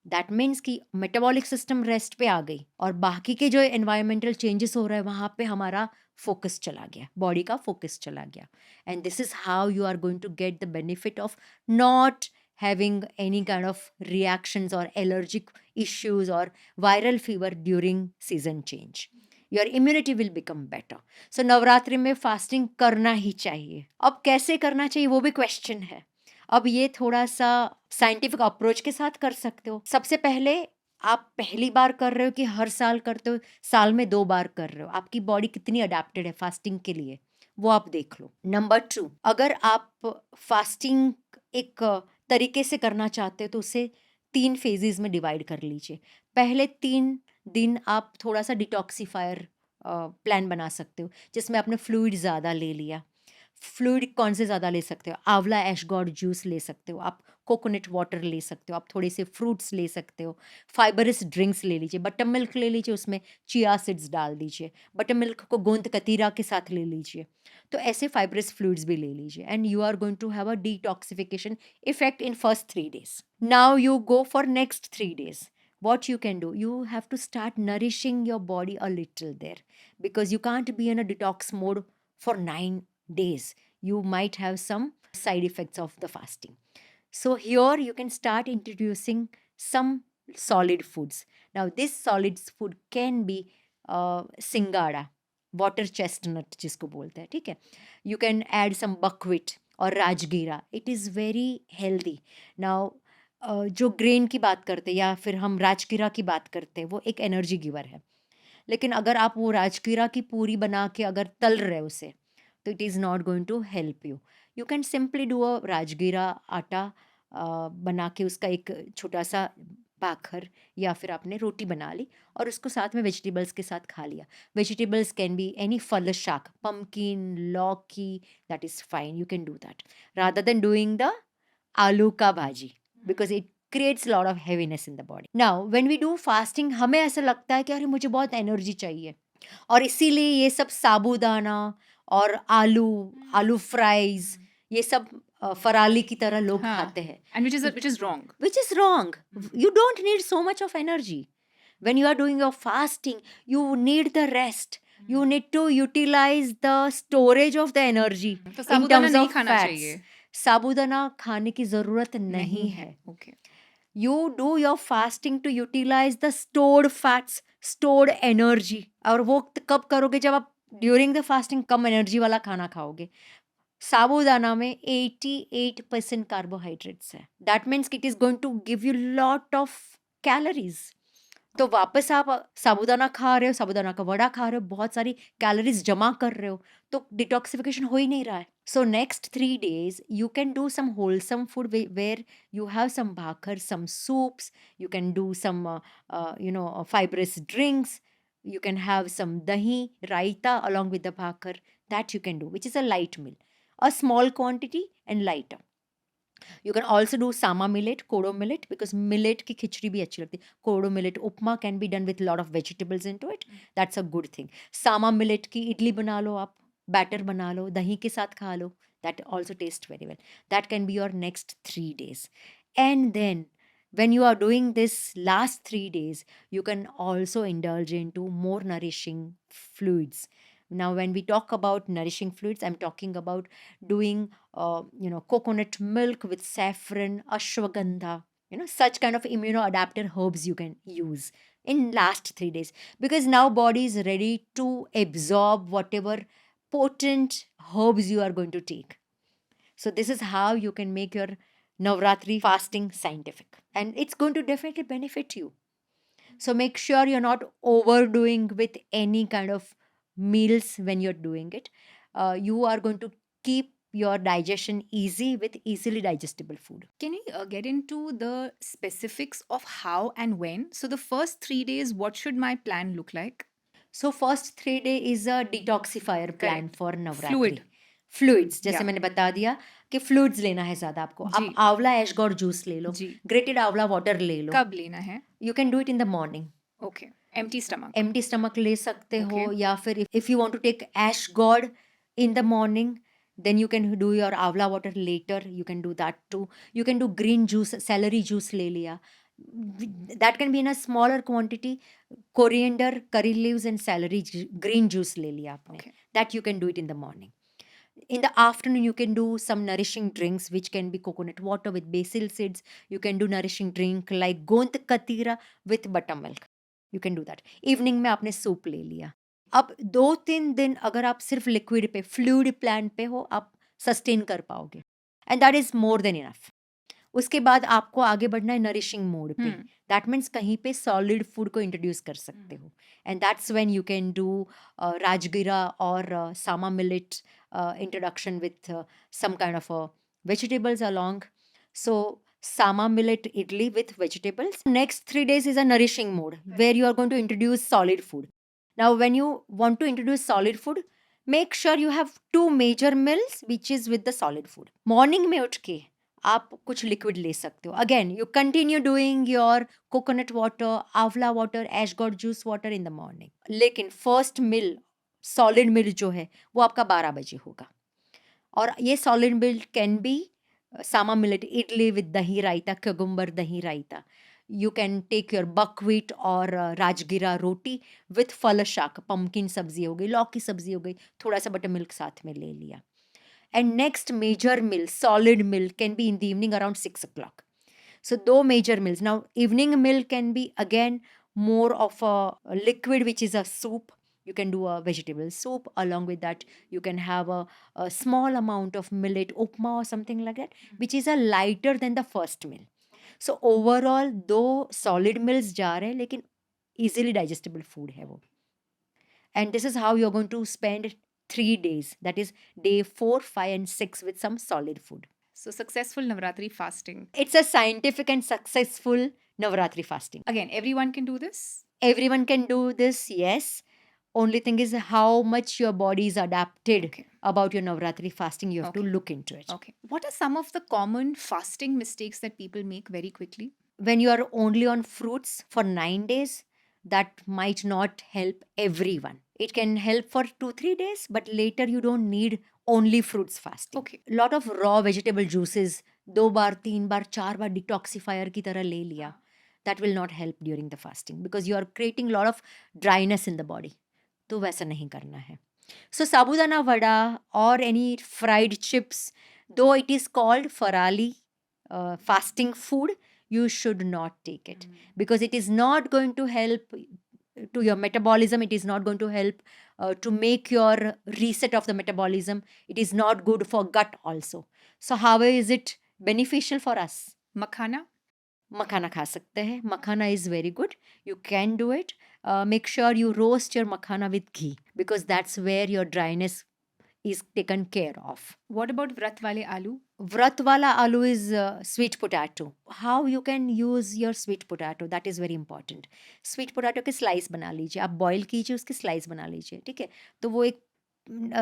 That means कि metabolic system rest पे आ गई और बाकी के जो environmental changes हो रहे हैं वहाँ पे हमारा focus चला गया, body का focus चला गया. And this is how you are going to get the benefit of not having any kind of reactions or allergic issues or viral fever during season change. Your immunity will become better. So Navratri में fasting करना ही चाहिए. अब कैसे करना चाहिए वो भी question है. अब ये थोड़ा सा साइंटिफिक अप्रोच के साथ कर सकते हो. सबसे पहले आप पहली बार कर रहे हो कि हर साल करते हो, साल में 2 बार कर रहे हो, आपकी बॉडी कितनी अडेप्टेड है फास्टिंग के लिए वो आप देख लो. नंबर 2, अगर आप फास्टिंग एक तरीके से करना चाहते हो तो उसे 3 फेजेस में डिवाइड कर लीजिए. पहले 3 दिन आप थोड़ा सा डिटॉक्सीफायर प्लान बना सकते हो जिसमें आपने फ्लूइड ज़्यादा ले लिया. फ्लूइड कौन से ज़्यादा ले सकते हो? आंवला ऐशगॉर्ड जूस ले सकते हो, आप कोकोनट वाटर ले सकते हो, आप थोड़े से फ्रूट्स ले सकते हो, फाइबरस ड्रिंक्स ले लीजिए, बटर मिल्क ले लीजिए, उसमें चिया सीड्स डाल दीजिए, बटर मिल्क को गोंद कतीरा के साथ ले लीजिए। तो ऐसे फाइबरस फ्लूइड्स भी ले लीजिए and you are going to have a detoxification effect in first 3 days. Now you go for next 3 days. What you can do, you have to start nourishing your body a little there, because you can't be in a detox mode for 9 days. You might have some side effects of the fasting. So here you can start introducing some solid foods. Now this solid food can be singara, water chestnut जिसको बोलते हैं, ठीक है? You can add some buckwheat और राजगीरा. It is very healthy. Now जो grain की बात करते हैं या फिर हम राजकीरा की बात करते हैं, वो एक एनर्जी गिवर है। लेकिन अगर आप वो राजकीरा की पूरी बना के अगर तल रहे हो उसे, तो it is not going to help you. You can simply do a rajgira आटा बना के उसका एक छोटा सा भाखर या फिर आपने रोटी बना ली और उसको साथ में वेजिटेबल्स के साथ खा लिया। वेजिटेबल्स कैन बी एनी फल शाक, पम्पकिन, लौकी, that is fine, you can do that rather than doing the आलू का भाजी, because it creates a lot of heaviness in the body. Now when we do fasting, हमें ऐसा लगता है कि अरे मुझे बहुत एनर्जी चाहिए और इसीलिए ये सब साबूदाना और आलू फ्राइज ये सब फराली की तरह लोग हाँ. खाते हैं, And which is wrong. which is wrong. You don't need so much of energy. When you are doing your fasting, you need the rest. You need to utilize the storage of the energy तो in sabudana terms नहीं of खाना fats. चाहिए. साबूदाना खाने की ज़रूरत नहीं है. Okay. You do your fasting to utilize the stored fats, stored energy. और वो कब करोगे? जब आप ड्यूरिंग द फास्टिंग कम एनर्जी वाला खाना खाओगे. साबूदाना में 88% कार्बोहाइड्रेट्स है. That means it is going to give you lot of calories. तो वापस आप साबूदाना खा रहे हो, साबूदाना का वड़ा खा रहे हो, बहुत सारी कैलोरीज जमा कर रहे हो, तो डिटॉक्सिफिकेशन हो ही नहीं रहा है. So next 3 days you can do some wholesome food where you have some bhakar, some soups, you can do some fibrous drinks, you can have some dahi, raita along with the bhakar, that you can do, which is a light meal, a small quantity and lighter. You can also do sama millet, kodo millet, because millet की खिचड़ी भी अच्छी लगती है. Kodo millet upma can be done with lot of vegetables into it. That's a good thing. Sama millet की इडली बना लो आप, batter बना लो, दही के साथ खा लो. That also tastes very well. That can be your next 3 days. And then when you are doing this last 3 days, you can also indulge into more nourishing fluids. Now when we talk about nourishing fluids, I'm talking about doing coconut milk with saffron, ashwagandha, such kind of immunoadaptive herbs you can use in last 3 days, because now body is ready to absorb whatever potent herbs you are going to take. So this is how you can make your Navratri fasting scientific, and it's going to definitely benefit you. So make sure you're not overdoing with any kind of meals when you're doing it. You are going to keep your digestion easy with easily digestible food. Can we get into the specifics of how and when? So the first 3 days, what should my plan look like? So first 3 day is a detoxifier plan Correct. for Navratri. Fluid. Fluids, जैसे Yeah. मैंने बता दिया कि fluids लेना है ज़्यादा आपको. जी. आप आंवला ऐशगॉर्ड जूस ले लो, जी. ग्रेटेड आंवला वाटर ले लो. कब लेना है? You can do it in the morning. Okay. Empty stomach. Empty stomach ले सकते हो, Okay. या फिर if you want to take ash gourd in the morning, then you can do your avla water later, you can do that too. You can do green juice, celery juice ले लिया, that can be in a smaller quantity. Coriander, curry leaves and celery green juice ले लिया आपने. Okay. That you can do it in the morning. In the afternoon, you can do some nourishing drinks, which can be coconut water with basil seeds. You can do nourishing drink like गोंद कतीरा with buttermilk. You can do that. Evening में आपने soup ले लिया. अब 2-3 दिन अगर आप सिर्फ लिक्विड पे, फ्लूइड प्लान पे हो, आप सस्टेन कर पाओगे, and that is more than enough. उसके बाद आपको आगे बढ़ना है नरिशिंग मोड पे. दैट मीन्स कहीं पे सॉलिड फूड को इंट्रोड्यूस कर सकते हो, and that's when you can do rajgira और sama millet introduction with some kind of vegetables along. So sama millet idli with vegetables. Next 3 days is a nourishing mode where you are going to introduce solid food. Now when you want to introduce solid food, make sure you have 2 major meals which is with the solid food. Morning में उठ के आप कुछ liquid ले सकते हो. Again you continue doing your coconut water, amla water, ash gourd juice water in the morning. लेकिन first meal, solid meal जो है वो आपका 12 बजे होगा. और ये solid meal can be sama millet idli with dahi raita, cucumber dahi raita. You can take your buckwheat और राजगिरा रोटी विथ फल शाक, पम्पकिन सब्जी हो गई, लौकी सब्जी हो गई, थोड़ा सा बटर मिल्क साथ में ले लिया. And next major meal, solid meal, can be in the evening around 6 o'clock. So, though major meals. Now, evening meal can be again more of a liquid, which is a soup. You can do a vegetable soup. Along with that, you can have a small amount of millet upma or something like that, which is a lighter than the first meal. So, overall, though solid meals जा रहे हैं, लेकिन easily digestible food है वो. And this is how you're going to spend 3 days. That is day 4, 5, and 6 with some solid food. So successful Navratri fasting. It's a scientific and successful Navratri fasting. Again, everyone can do this? Everyone can do this, yes. Only thing is how much your body is adapted Okay. about your Navratri fasting. You have to Okay. look into it. Okay. What are some of the common fasting mistakes that people make very quickly? When you are only on fruits for 9 days, that might not help everyone. It can help for 2-3 days, but later you don't need only fruits fasting. Okay. Lot of raw vegetable juices, 2 bar 3 bar 4 bar detoxifier की तरह ले लिया, that will not help during the fasting because you are creating lot of dryness in the body. तो वैसा नहीं करना है. So sabudana vada or any fried chips, though it is called farali fasting food, you should not take it because it is not going to help to your metabolism. It is not going to help to make your reset of the metabolism. It is not good for gut also. So how is it beneficial for us? Makhana? मखाना खा सकते हैं. मखाना is very good. You can do it. Make sure you roast your makhana with ghee because that's where your dryness is taken care of. What about Vrat wale aloo? Vrat wala aloo is sweet potato. How you can use your sweet potato, that is very important. Sweet potato के slice बना लीजिए. आप boil कीजिए, उसके slice बना लीजिए. ठीक है, तो वो एक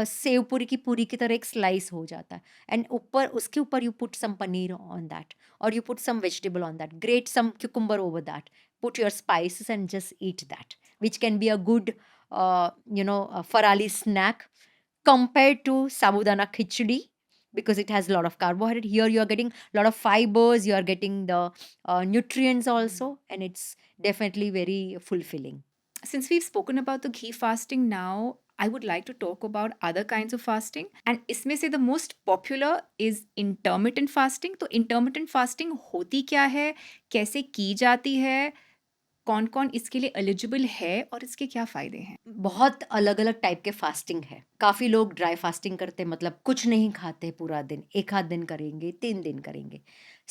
सेव पूरी की तरह एक स्लाइस हो जाता है. एंड ऊपर उसके ऊपर you put some paneer on that और you put some vegetable on that, grate some cucumber over that, put your spices and just eat that, which can be a good farali snack compared to sabudana khichdi because it has a lot of carbohydrate. Here you are getting a lot of fibers, you are getting the nutrients also, and it's definitely very fulfilling. Since we've spoken about the ghee fasting now, I would like to talk about other kinds of fasting. And इसमें से the most popular is intermittent fasting. तो intermittent fasting होती क्या है, कैसे की जाती है, कौन कौन इसके लिए एलिजिबल है और इसके क्या फ़ायदे हैं? बहुत अलग अलग टाइप के फास्टिंग है. काफ़ी लोग ड्राई फास्टिंग करते हैं, मतलब कुछ नहीं खाते पूरा दिन, 1 आध दिन करेंगे, 3 दिन करेंगे.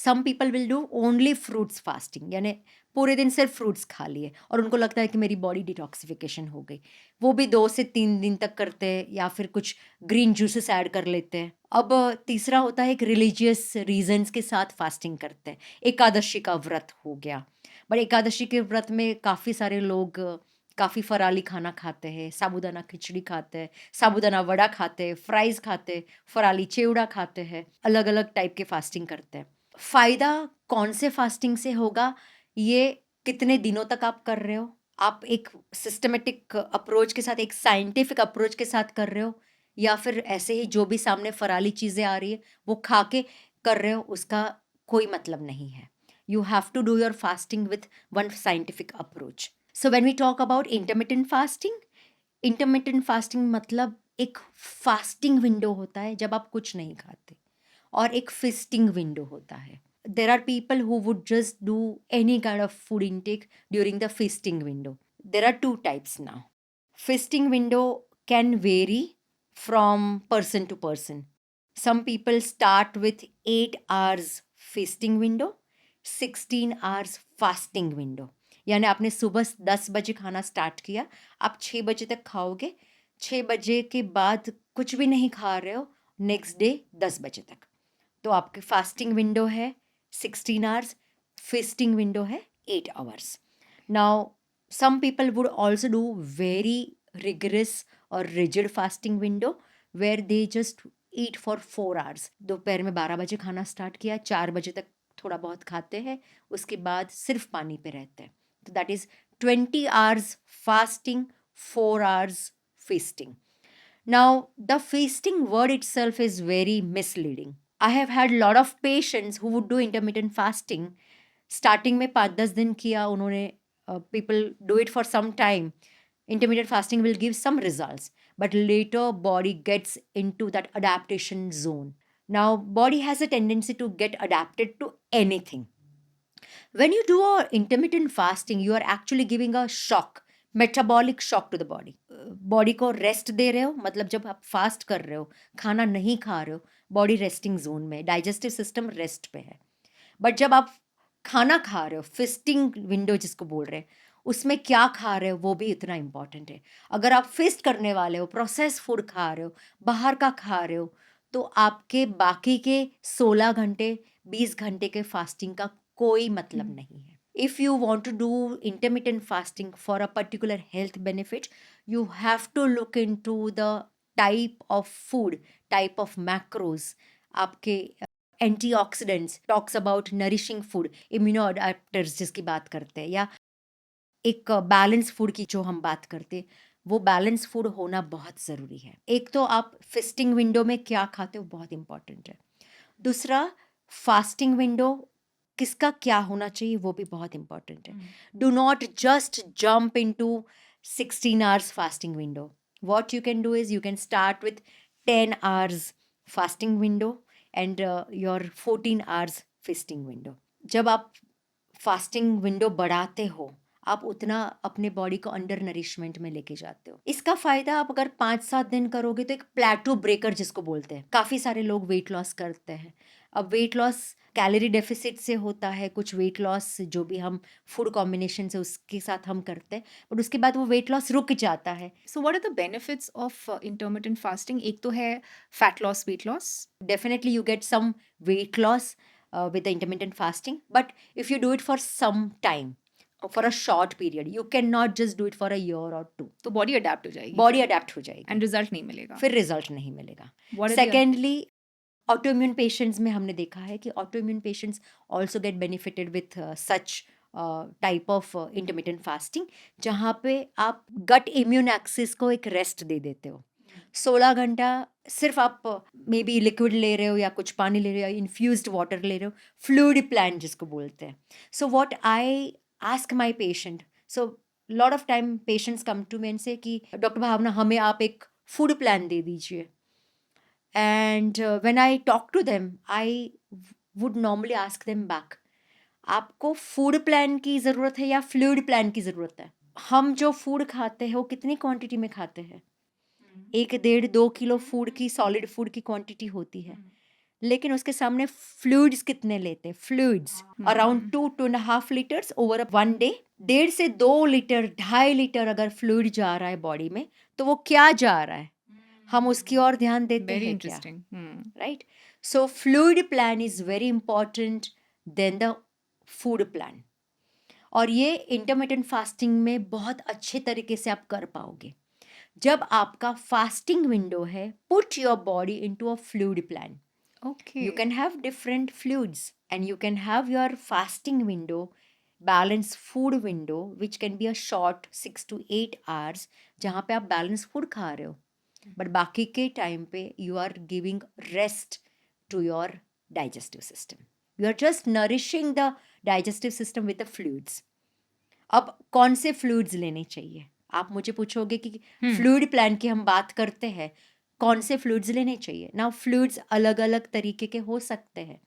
Some people will do only fruits fasting, यानी पूरे दिन सिर्फ फ्रूट्स खा लिए और उनको लगता है कि मेरी बॉडी डिटॉक्सिफिकेशन हो गई. वो भी 2 से 3 दिन तक करते हैं या फिर कुछ ग्रीन जूसेस ऐड कर लेते हैं. अब तीसरा होता है एक रिलीजियस रीजंस के साथ फास्टिंग करते हैं. एकादशी का व्रत हो गया, बट एकादशी के व्रत में काफ़ी सारे लोग काफ़ी फराली खाना खाते हैं, साबूदाना खिचड़ी खाते हैं, साबूदाना वड़ा खाते हैं, फ्राइज़ खाते हैं, फराली चिवड़ा खाते हैं, अलग अलग टाइप के फास्टिंग करते हैं. फ़ायदा कौन से फास्टिंग से होगा, ये कितने दिनों तक आप कर रहे हो, आप एक सिस्टमेटिक अप्रोच के साथ, एक साइंटिफिक अप्रोच के साथ कर रहे हो, या फिर ऐसे ही जो भी सामने फराली चीज़ें आ रही है वो खा के कर रहे हो, उसका कोई मतलब नहीं है. You have to do your fasting with one scientific approach. So when we talk about intermittent fasting मतलब एक fasting window होता है जब आप कुछ नहीं खाते, और एक feasting window होता है. There are people who would just do any kind of food intake during the feasting window. There are 2 types now. Feasting window can vary from person to person. Some people start with 8 hours feasting window, 16 hours fasting window. यानी आपने सुबह 10 बजे खाना start किया, आप 6 बजे तक खाओगे, 6 बजे के बाद कुछ भी नहीं खा रहे हो, नेक्स्ट डे 10 बजे तक. तो आपकी फास्टिंग विंडो है 16 आवर्स, feasting window है 8 hours. Now some people would also do very rigorous or rigid fasting window where they just eat for 4 hours. दोपहर में 12 बजे खाना स्टार्ट किया, 4 बजे तक थोड़ा बहुत खाते हैं, उसके बाद सिर्फ पानी पे रहते हैं. तो that is 20 hours fasting, 4 hours feasting. Now, the feasting word itself is very misleading. I have had a lot of patients who would do intermittent fasting. Starting में 5-10 दिन किया उन्होंने, people do it for some time. Intermittent fasting will give some results, but later body gets into that adaptation zone. Now, body has a tendency to get adapted to anything. When you do a intermittent fasting, you are actually giving a shock, metabolic shock to the body. बॉडी को rest दे रहे हो, मतलब जब आप fast कर रहे हो, खाना नहीं खा रहे हो, बॉडी रेस्टिंग जोन में, डाइजेस्टिव सिस्टम रेस्ट पे है. बट जब आप खाना खा रहे हो, फिस्टिंग विंडो जिसको बोल रहे हैं, उसमें क्या खा रहे हो वो भी इतना इम्पॉर्टेंट है. अगर आप फिस्ट करने वाले हो, प्रोसेस फूड खा रहे हो, बाहर का खा रहे हो, तो आपके बाकी के 16 घंटे 20 घंटे के फास्टिंग का कोई मतलब नहीं है. If you want to do intermittent fasting for a particular health benefit, you have to look into the type of food, type of macros, आपके antioxidants, talks about nourishing food, immunoadapters जिसकी बात करते हैं, या एक बैलेंस फूड की जो हम बात करते हैं, वो बैलेंस फूड होना बहुत ज़रूरी है. एक तो आप फिस्टिंग विंडो में क्या खाते हो बहुत इंपॉर्टेंट है. दूसरा, फास्टिंग विंडो किसका क्या होना चाहिए वो भी बहुत इंपॉर्टेंट है. Do not just jump into 16 hours fasting window. What you can do is you can start with 10 hours fasting window and your 14 hours feasting window. जब आप फास्टिंग विंडो बढ़ाते हो, आप उतना अपने बॉडी को अंडर नरिशमेंट में लेके जाते हो. इसका फ़ायदा आप अगर 5-7 दिन करोगे तो एक प्लेटो ब्रेकर जिसको बोलते हैं, काफ़ी सारे लोग वेट लॉस करते हैं. अब वेट लॉस कैलोरी डेफिसिट से होता है, कुछ वेट लॉस जो भी हम फूड कॉम्बिनेशन से उसके साथ हम करते हैं, बट उसके बाद वो वेट लॉस रुक जाता है. So, what are the benefits of intermittent fasting? एक तो है fat loss, weight loss. Definitely you get some weight loss with the intermittent fasting, but if you do it for some time, for a short period, you cannot just do it for a year or 2. तो body adapt हो जाएगी. Body adapt हो जाएगी And result नहीं मिलेगा. फिर result नहीं मिलेगा. What are the- secondly, autoimmune patients में हमने देखा है कि autoimmune patients also get benefited with such type of intermittent fasting, जहाँ पे आप गट इम्यून एक्सिस को एक रेस्ट दे देते हो. 16 घंटा सिर्फ आप मे बी लिक्विड ले रहे हो या कुछ पानी ले रहे हो या इन्फ्यूज्ड वाटर ले रहे हो, फ्लूइड प्लान जिसको बोलते हैं. So what I ask my patient, so lot of time patients come to me and say कि डॉक्टर भावना हमें आप एक फूड प्लान दे दीजिए. And when I talk to them, I would normally ask them back, आपको food plan की ज़रूरत है या फ्लूइड प्लान की ज़रूरत है? हम जो फूड खाते हैं वो कितनी क्वांटिटी में खाते हैं? 1-1.5-2 किलो फूड की, सॉलिड फूड की क्वांटिटी होती है, लेकिन उसके सामने फ्लूइड्स कितने लेते हैं? Fluids around 2-2.5 litres over 1 day. 1.5 से 2 लीटर, 2.5 लीटर अगर फ्लूइड जा रहा है बॉडी में, तो वो क्या जा रहा है? हम उसकी ओर ध्यान देते Very हैं क्या? interesting. Right. So fluid plan is very important than the food plan. और ये इंटरमिटेंट फास्टिंग में बहुत अच्छे तरीके से आप कर पाओगे. जब आपका फास्टिंग विंडो है, put your body into a fluid plan. Okay. You can have different fluids and you can have your fasting window, balanced food window, which can be a short 6 to 8 hours, जहाँ पे आप balanced food खा रहे हो, but बाकी के time पे you are giving rest to your digestive system. You are just nourishing the digestive system with the fluids. अब कौन से फ्लूइड्स लेने चाहिए? आप मुझे पूछोगे कि फ्लूइड प्लान की हम बात करते हैं, कौन से फ्लूइड्स लेने चाहिए? नाउ फ्लूइड्स अलग अलग तरीके के हो सकते हैं.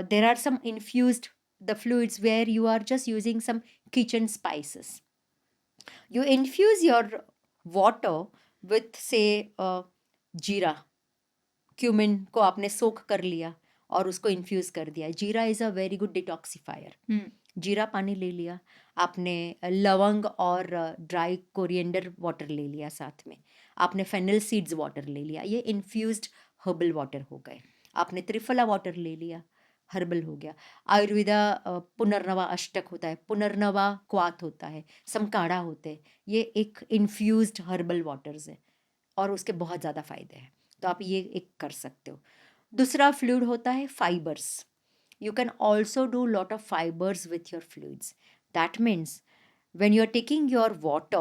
There are some infused the fluids where you are just using some kitchen spices. You infuse your water with say jeera, cumin को आपने सोख कर लिया और उसको इन्फ्यूज़ कर दिया. जीरा is a very good detoxifier. जीरा पानी ले लिया आपने, लवंग और ड्राई कोरिएंडर वाटर ले लिया, साथ में आपने फेनल सीड्स वाटर ले लिया, ये इन्फ्यूज्ड हर्बल वाटर हो गए. आपने त्रिफला वाटर ले लिया, हर्बल हो गया। आयुर्वेदा पुनर्नवा अष्टक होता है, पुनर्नवा क्वाथ होता है, समकाढ़ा होते हैं। ये एक इन्फ्यूज्ड हर्बल वाटर्स है और उसके बहुत ज़्यादा फ़ायदे हैं, तो आप ये एक कर सकते हो। दूसरा फ्लूइड होता है fibres. You can also do lot of fibers with your fluids. That means when you're taking your water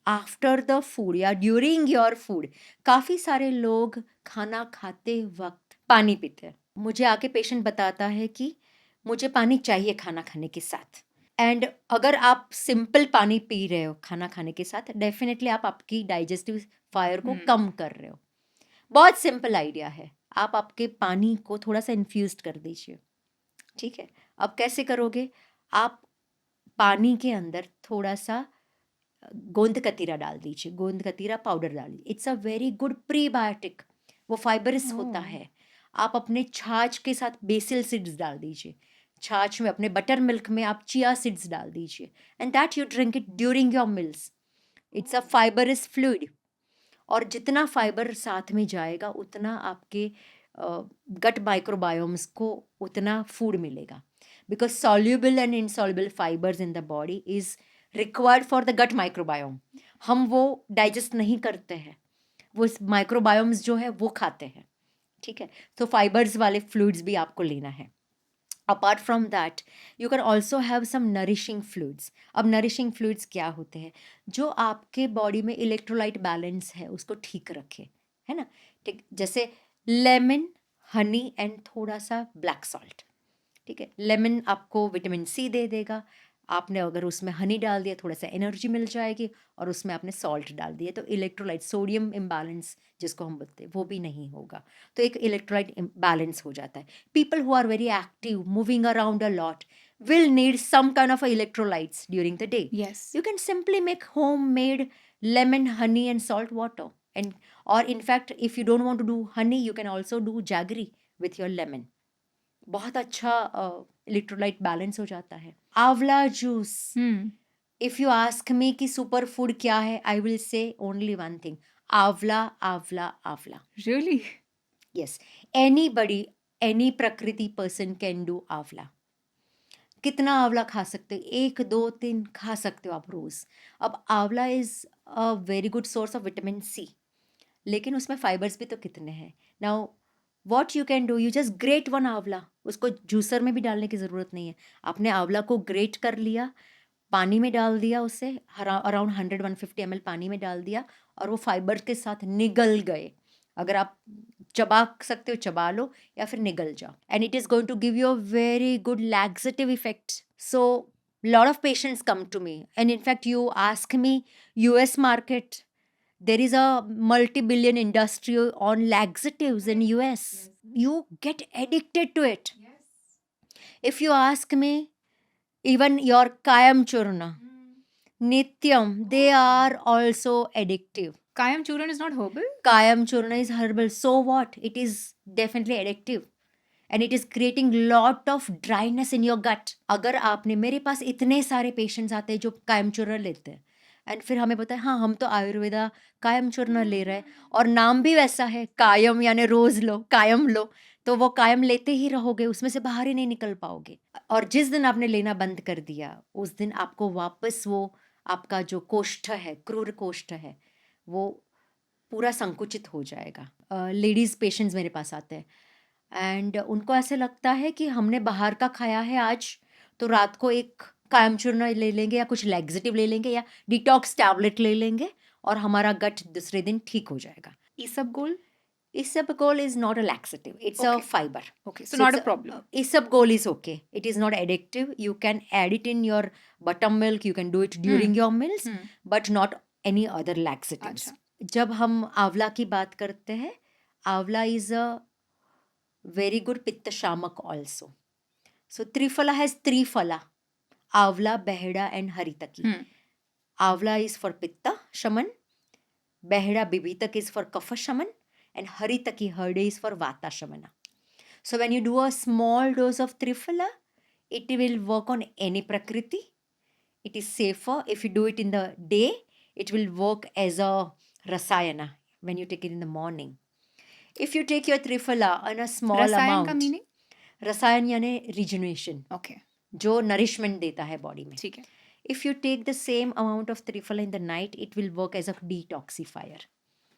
after the food या during your food, काफ़ी सारे लोग खाना खाते वक्त पानी पीते हैं। मुझे आके पेशेंट बताता है कि मुझे पानी चाहिए खाना खाने के साथ। एंड अगर आप सिंपल पानी पी रहे हो खाना खाने के साथ, डेफिनेटली आप आपकी डाइजेस्टिव फायर को कम कर रहे हो। बहुत सिंपल आइडिया है, आप आपके पानी को थोड़ा सा इन्फ्यूज कर दीजिए। ठीक है, अब कैसे करोगे? आप पानी के अंदर थोड़ा सा गोंद कतीरा डाल दीजिए, गोंद कतीरा पाउडर डाल दीजिए। It's a very good prebiotic, वो फाइबरस होता ओह। है। आप अपने छाछ के साथ बेसिल सीड्स डाल दीजिए, छाछ में अपने बटर मिल्क में आप चिया सीड्स डाल दीजिए, and that you drink it during your mills. It's a fibrous fluid, और जितना फाइबर साथ में जाएगा उतना आपके गट माइक्रोबायोम्स को उतना फूड मिलेगा, because soluble and insoluble fibres in the body is required for the gut microbiome. हम वो डाइजेस्ट नहीं करते हैं, वो माइक्रोबायोम्स जो है वो खाते हैं। ठीक है, तो फाइबर्स वाले फ्लूइड्स भी आपको लेना है। Apart from that you can also have some nourishing fluids. अब नरिशिंग फ्लूइड्स क्या होते हैं? जो आपके बॉडी में इलेक्ट्रोलाइट बैलेंस है उसको ठीक रखे, है ना। ठीक, जैसे लेमन, हनी एंड थोड़ा सा ब्लैक सॉल्ट। ठीक है, लेमन आपको विटामिन सी दे देगा, आपने अगर उसमें हनी डाल दिया थोड़ा सा एनर्जी मिल जाएगी, और उसमें आपने सॉल्ट डाल दिया तो इलेक्ट्रोलाइट, सोडियम इम्बैलेंस जिसको हम बोलते हैं वो भी नहीं होगा, तो एक इलेक्ट्रोलाइट बैलेंस हो जाता है। People who are very active, moving around a lot, will need some kind of electrolytes during the day. Yes. You can simply make homemade lemon, honey and salt water. And or in fact, if you don't want to do honey, you can also do jaggery with your lemon. बहुत अच्छा electrolyte balance हो जाता है। आंवला juice, Hmm. If you ask मी कि super food क्या है, I will say only one thing, आंवला आंवला आंवला। Really? यस, एनीबडी, एनी प्रकृति पर्सन कैन डू आंवला। कितना आंवला खा सकते हो? 1, 2, 3 खा सकते हो आप रोज। अब amla is a very good source of vitamin C, लेकिन उसमें फाइबर्स भी तो कितने हैं। Now what you can do, you just grate one amla. उसको जूसर में भी डालने की ज़रूरत नहीं है। आपने आंवला को ग्रेट कर लिया, पानी में डाल दिया, उसे अराउंड 100-150 ml पानी में डाल दिया, और वो फाइबर के साथ निगल गए। अगर आप चबा सकते हो चबा लो, या फिर निगल जाओ, and it is going to give you a very good laxative effect. So lot of patients come to me, and in fact you ask me, US market, there is a multi-billion industry on laxatives in US. You get addicted to it. If you ask me, even your kayam churna, nityam, they are also addictive. Kayam Churan is not herbal? Kayam churna is herbal, so what? It is definitely addictive, and it is creating lot of dryness in your gut. अगर आपने, मेरे पास इतने सारे patients आते हैं जो कायम चूर्ण लेते हैं, एंड फिर हमें पता है हाँ हम तो आयुर्वेदा कायम चूर्ण ले रहे हैं, और नाम भी वैसा है कायम, यानी रोज लो, कायम लो, तो वो कायम लेते ही रहोगे, उसमें से बाहर ही नहीं निकल पाओगे। और जिस दिन आपने लेना बंद कर दिया, उस दिन आपको वापस वो आपका जो कोष्ठ है, क्रूर कोष्ठ है, वो पूरा संकुचित हो जाएगा। लेडीज़ पेशेंट्स मेरे पास आते हैं, एंड उनको ऐसे लगता है कि हमने बाहर का खाया है आज, तो रात को एक कायम चूर्ण ले लेंगे, या कुछ लैक्सेटिव ले लेंगे, या डिटॉक्स टैबलेट ले लेंगे, और हमारा गट दूसरे दिन ठीक हो जाएगा। Isabgol? Isabgol is not a laxative, it's a Okay. fiber. Okay, so not it's a problem. Isabgol is okay, it is not addictive. You can add it in your buttermilk, you can do it during your meals, but not any other laxatives. अच्छा। जब हम आंवला की बात करते हैं, आंवला is a very good pitta shamak also. So Triphala has three phala: Avla, Beheda and Haritaki. Avla is for pitta shaman, Beheda Bibitak is for kapha shaman, and Haritaki Herde is for vata shamana. So when you do a small dose of Triphala, it will work on any prakriti. It is safer. If you do it in the day, it will work as a rasayana when you take it in the morning. If you take your Triphala on a small Rasayan amount, का meaning? रसायन यानी रिजुनेशन, okay, जो nourishment देता है body में. ठीक है. If you take the same amount of Triphala in the night, it will work as a detoxifier.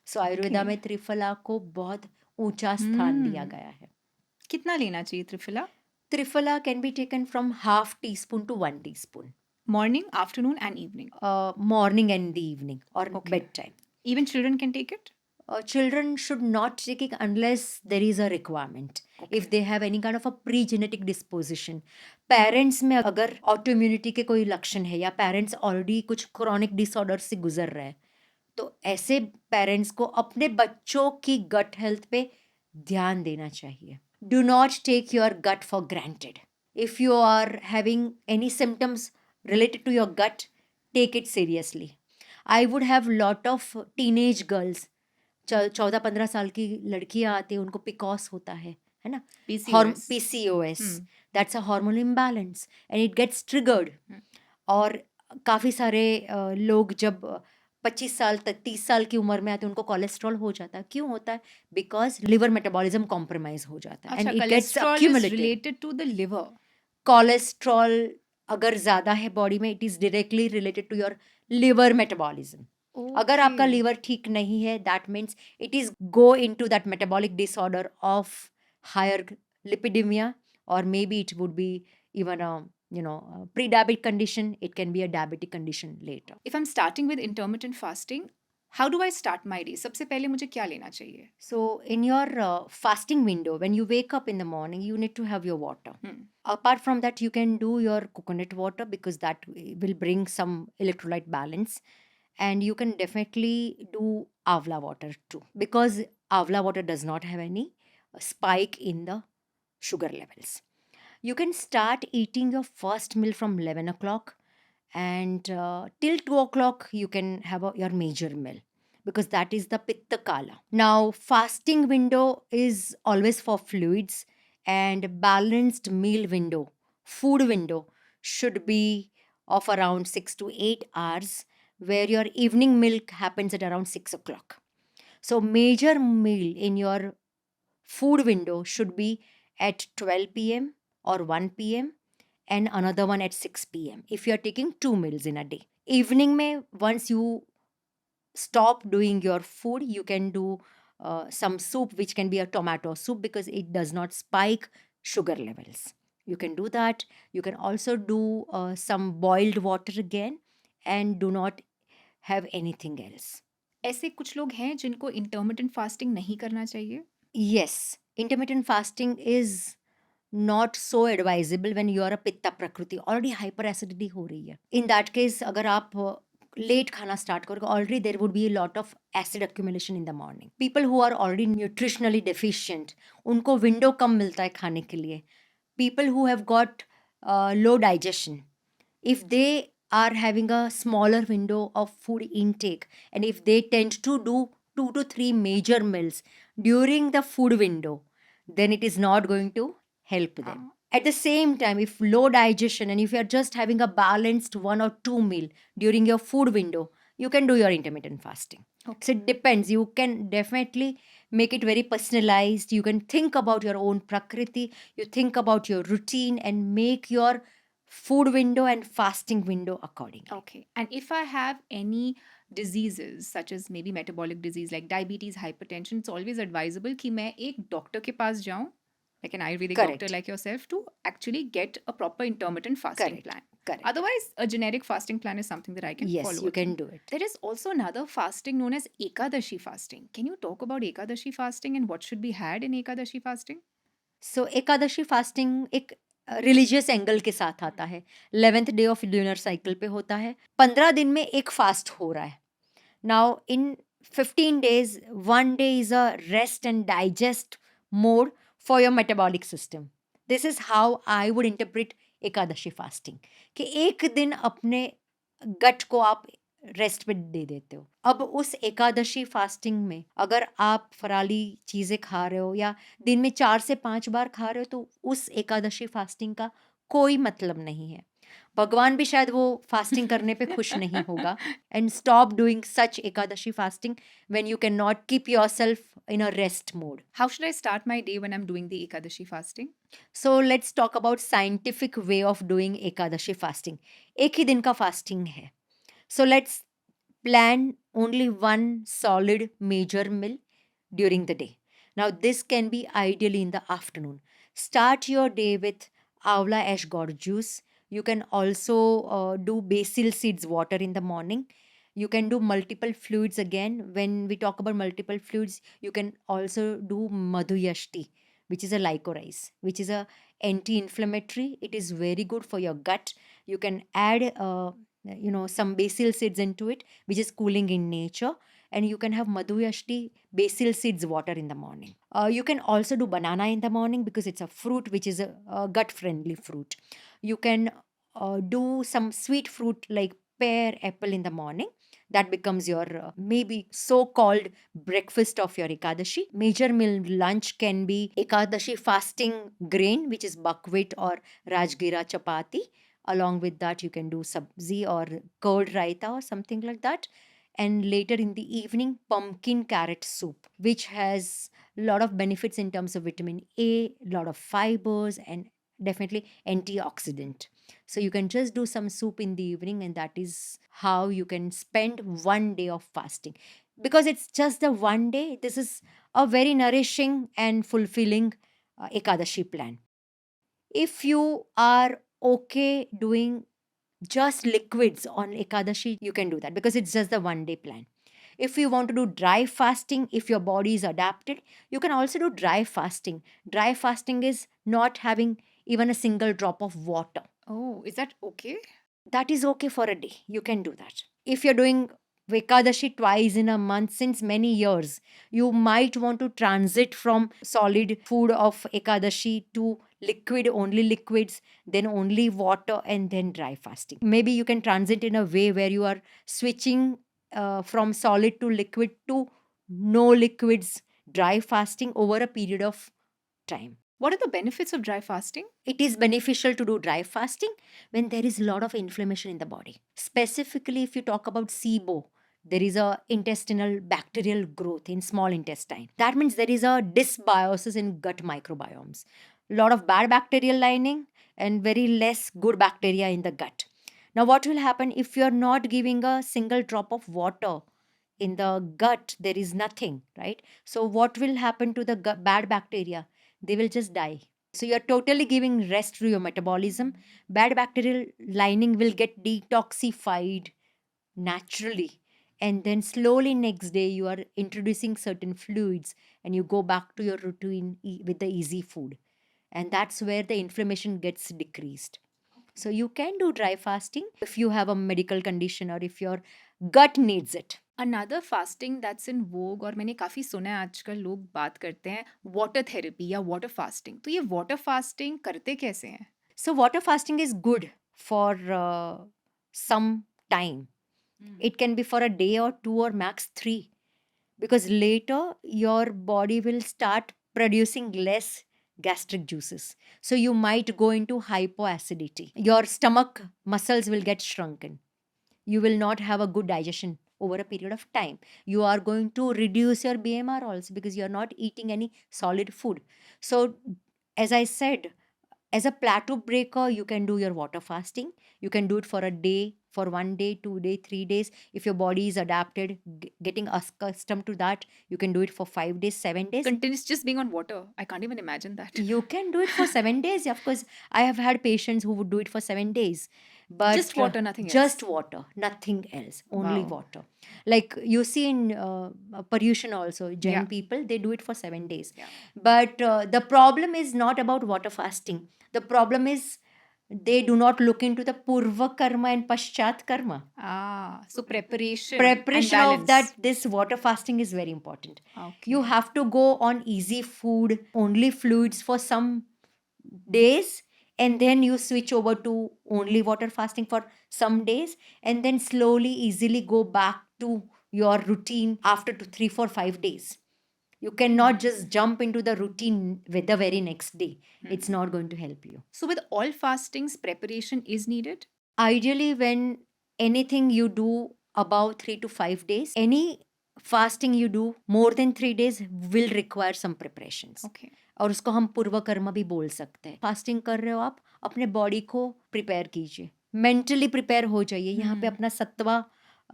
So Ayurveda Okay. में त्रिफला को बहुत ऊंचा स्थान दिया Hmm. गया है. कितना लेना चाहिए triphala? Triphala can be taken from half teaspoon to 1 teaspoon. Morning, afternoon, and evening. Morning and the evening or Okay. bedtime. Even children can take it? Children should not take it unless there is a requirement. If they have any kind of a pre-genetic disposition. Parents में अगर autoimmunity के कोई लक्षण है या parents already कुछ chronic disorder से गुजर रहे हैं, तो ऐसे पेरेंट्स को अपने बच्चों की गट हेल्थ पे ध्यान देना चाहिए. Do not take your gut for granted. If you are having any symptoms related to your gut, take it seriously. I would have lot of teenage girls, 14-15 साल की लड़कियां आती हैं, उनको पिकॉस होता है ना, PCOS. PCOS. Hmm. That's a hormonal imbalance and it gets triggered. और काफ़ी सारे लोग जब 25 साल तक 30 साल की उम्र में आते हैं, उनको कोलेस्ट्रॉल हो जाता है. क्यों होता है? बिकॉज लिवर मेटाबॉलिज्म कॉम्प्रोमाइज हो जाता है अच्छा, and it gets cholesterol is accumulated. related to the liver. Cholesterol अगर ज़्यादा है बॉडी में, it is directly related to your liver metabolism. अगर आपका Okay. लीवर ठीक नहीं है, that means it is go into that metabolic disorder of hyperlipidemia, और maybe it would be even pre-diabetic condition. It can be a diabetic condition later. If I'm starting with intermittent fasting, how do I start my day? सबसे पहले मुझे क्या लेना चाहिए? So in your fasting window, when you wake up in the morning, you need to have your water. Apart from that, you can do your coconut water because that will bring some electrolyte balance. And you can definitely do Avla water too, because Avla water does not have any spike in the sugar levels. You can start eating your first meal from 11 o'clock, and till 2 o'clock you can have your major meal, because that is the Pitta Kala. Now, fasting window is always for fluids, and balanced meal window, food window, should be of around 6 to 8 hours, where your evening meal happens at around 6 o'clock. So, major meal in your food window should be at 12 p.m. or 1 p.m. and another one at 6 p.m. if you are taking 2 meals in a day. Evening mein, once you stop doing your food, you can do some soup, which can be a tomato soup, because it does not spike sugar levels. You can do that. You can also do some boiled water again, and do not have anything else. ऐसे कुछ लोग हैं जिनको intermittent fasting नहीं करना चाहिए? Yes, intermittent fasting is not so advisable when you are a pitta prakriti, already hyperacidity हो रही है. In that case, अगर आप लेट खाना स्टार्ट करोगे, already there would be lot of acid accumulation in the morning. People who are already nutritionally deficient, उनको window कम मिलता है खाने के लिए. People who have got low digestion, if they are having a smaller window of food intake, and if they tend to do 2 to 3 major meals during the food window, then it is not going to help them. At the same time, if low digestion and if you are just having a balanced 1 or 2 meal during your food window, you can do your intermittent fasting. Okay. So it depends. You can definitely make it very personalized. You can think about your own prakriti. You think about your routine and make your food window and fasting window accordingly. Okay. And if I have any diseases such as maybe metabolic disease like diabetes, hypertension, it's always advisable कि मैं एक doctor के पास जाऊं, like an Ayurvedic Correct. doctor like yourself, to actually get a proper intermittent fasting Correct. plan. Correct. Otherwise, a generic fasting plan is something that I can Yes, follow. you can do it. There is also another fasting known as Ekadashi fasting. Can you talk about Ekadashi fasting and what should be had in Ekadashi fasting? So Ekadashi fasting एक religious angle के साथ आता है. 11th day of lunar cycle पे होता है. 15 दिन में एक फास्ट हो रहा है. Now in 15 days, 1 day is a rest and digest mode for your metabolic system. This is how I would interpret Ekadashi fasting, कि एक दिन अपने गट को आप रेस्ट पे दे देते हो. अब उस एकादशी फास्टिंग में अगर आप फराली चीज़ें खा रहे हो या दिन में 4 से 5 बार खा रहे हो, तो उस एकादशी फास्टिंग का कोई मतलब नहीं है. भगवान भी शायद वो फास्टिंग करने पे खुश नहीं होगा. And stop doing such Ekadashi fasting when you cannot keep yourself in a rest mode. How should I start my day when I'm doing the Ekadashi fasting? So let's talk about scientific way of doing Ekadashi fasting. एक ही दिन का fasting है. So let's plan only one solid major meal during the day. Now this can be ideally in the afternoon. Start your day with Avla ash gourd juice. You can also do basil seeds water in the morning. You can do multiple fluids again. When we talk about multiple fluids, you can also do madhuyashti, which is a licorice, which is a anti-inflammatory. It is very good for your gut. You can add some basil seeds into it, which is cooling in nature, and you can have madhuyashti basil seeds water in the morning. You can also do banana in the morning because it's a fruit which is a gut friendly fruit. You can do some sweet fruit like pear, apple in the morning. That becomes your maybe so called breakfast of your Ekadashi. Major meal lunch can be Ekadashi fasting grain, which is buckwheat or Rajgira chapati. Along with that, you can do sabzi or curd raita or something like that. And later in the evening, pumpkin carrot soup, which has a lot of benefits in terms of vitamin A, a lot of fibers, and definitely antioxidant. So you can just do some soup in the evening, and that is how you can spend one day of fasting. Because it's just the one day, this is a very nourishing and fulfilling Ekadashi plan. If you are okay doing just liquids on Ekadashi, you can do that because it's just the one day plan. If you want to do dry fasting, if your body is adapted, you can also do dry fasting. Dry fasting is not having even a single drop of water. Oh, is that okay? That is okay for a day. You can do that. If you're doing Ekadashi twice in a month since many years, you might want to transit from solid food of Ekadashi to liquid, only liquids, then only water, and then dry fasting. Maybe you can transit in a way where you are switching from solid to liquid to no liquids, dry fasting over a period of time. What are the benefits of dry fasting? It is beneficial to do dry fasting when there is a lot of inflammation in the body. Specifically, if you talk about SIBO, there is a intestinal bacterial growth in small intestine. That means there is a dysbiosis in gut microbiomes. A lot of bad bacterial lining and very less good bacteria in the gut. Now, what will happen if you're not giving a single drop of water in the gut? There is nothing, right? So, what will happen to the bad bacteria? They will just die. So you're totally giving rest to your metabolism. Bad bacterial lining will get detoxified naturally. And then slowly next day you are introducing certain fluids and you go back to your routine with the easy food. And that's where the inflammation gets decreased. So you can do dry fasting if you have a medical condition or if your gut needs it. Another fasting that's in vogue और मैंने काफ़ी सुना है आजकल लोग बात करते हैं वाटर थेरेपी या वाटर फास्टिंग. तो ये वाटर फास्टिंग करते कैसे हैं? So water fasting is good for some time. It can be for a day or two or max 3, because later your body will start producing less gastric juices. So you might go into hypoacidity. Your stomach muscles will get shrunken. You will not have a good digestion over a period of time. You are going to reduce your BMR also because you are not eating any solid food. So, as I said, as a plateau breaker, you can do your water fasting. You can do it for a day, for 1 day, 2 day, 3 days. If your body is adapted, getting accustomed to that, you can do it for 5 days, 7 days. Continuous just being on water. I can't even imagine that. You can do it for 7 days. Of course, I have had patients who would do it for 7 days. But Just water, nothing else. Just water, nothing else. Only Wow. water. Like you see in Paryushan also, Jain Yeah. people, they do it for 7 days. Yeah. But the problem is not about water fasting. The problem is they do not look into the Purva karma and Paschat karma. So preparation. Preparation and of balance. that, this water fasting is very important. Okay. You have to go on easy food, only fluids for some days, and then you switch over to only water fasting for some days, and then slowly, easily go back to your routine after 2, 3, 4, 5 days. You cannot just jump into the routine with the very next day. It's not going to help you. So with all fastings, preparation is needed. Ideally, when anything you do about 3 to 5 days, any fasting you do more than 3 days will require some preparations. Okay. और उसको हम पूर्व कर्म भी बोल सकते हैं. Fasting कर रहे हो आप, अपने बॉडी को प्रिपेयर कीजिए, मेंटली प्रिपेयर हो जाइए. यहाँ पे अपना सत्वा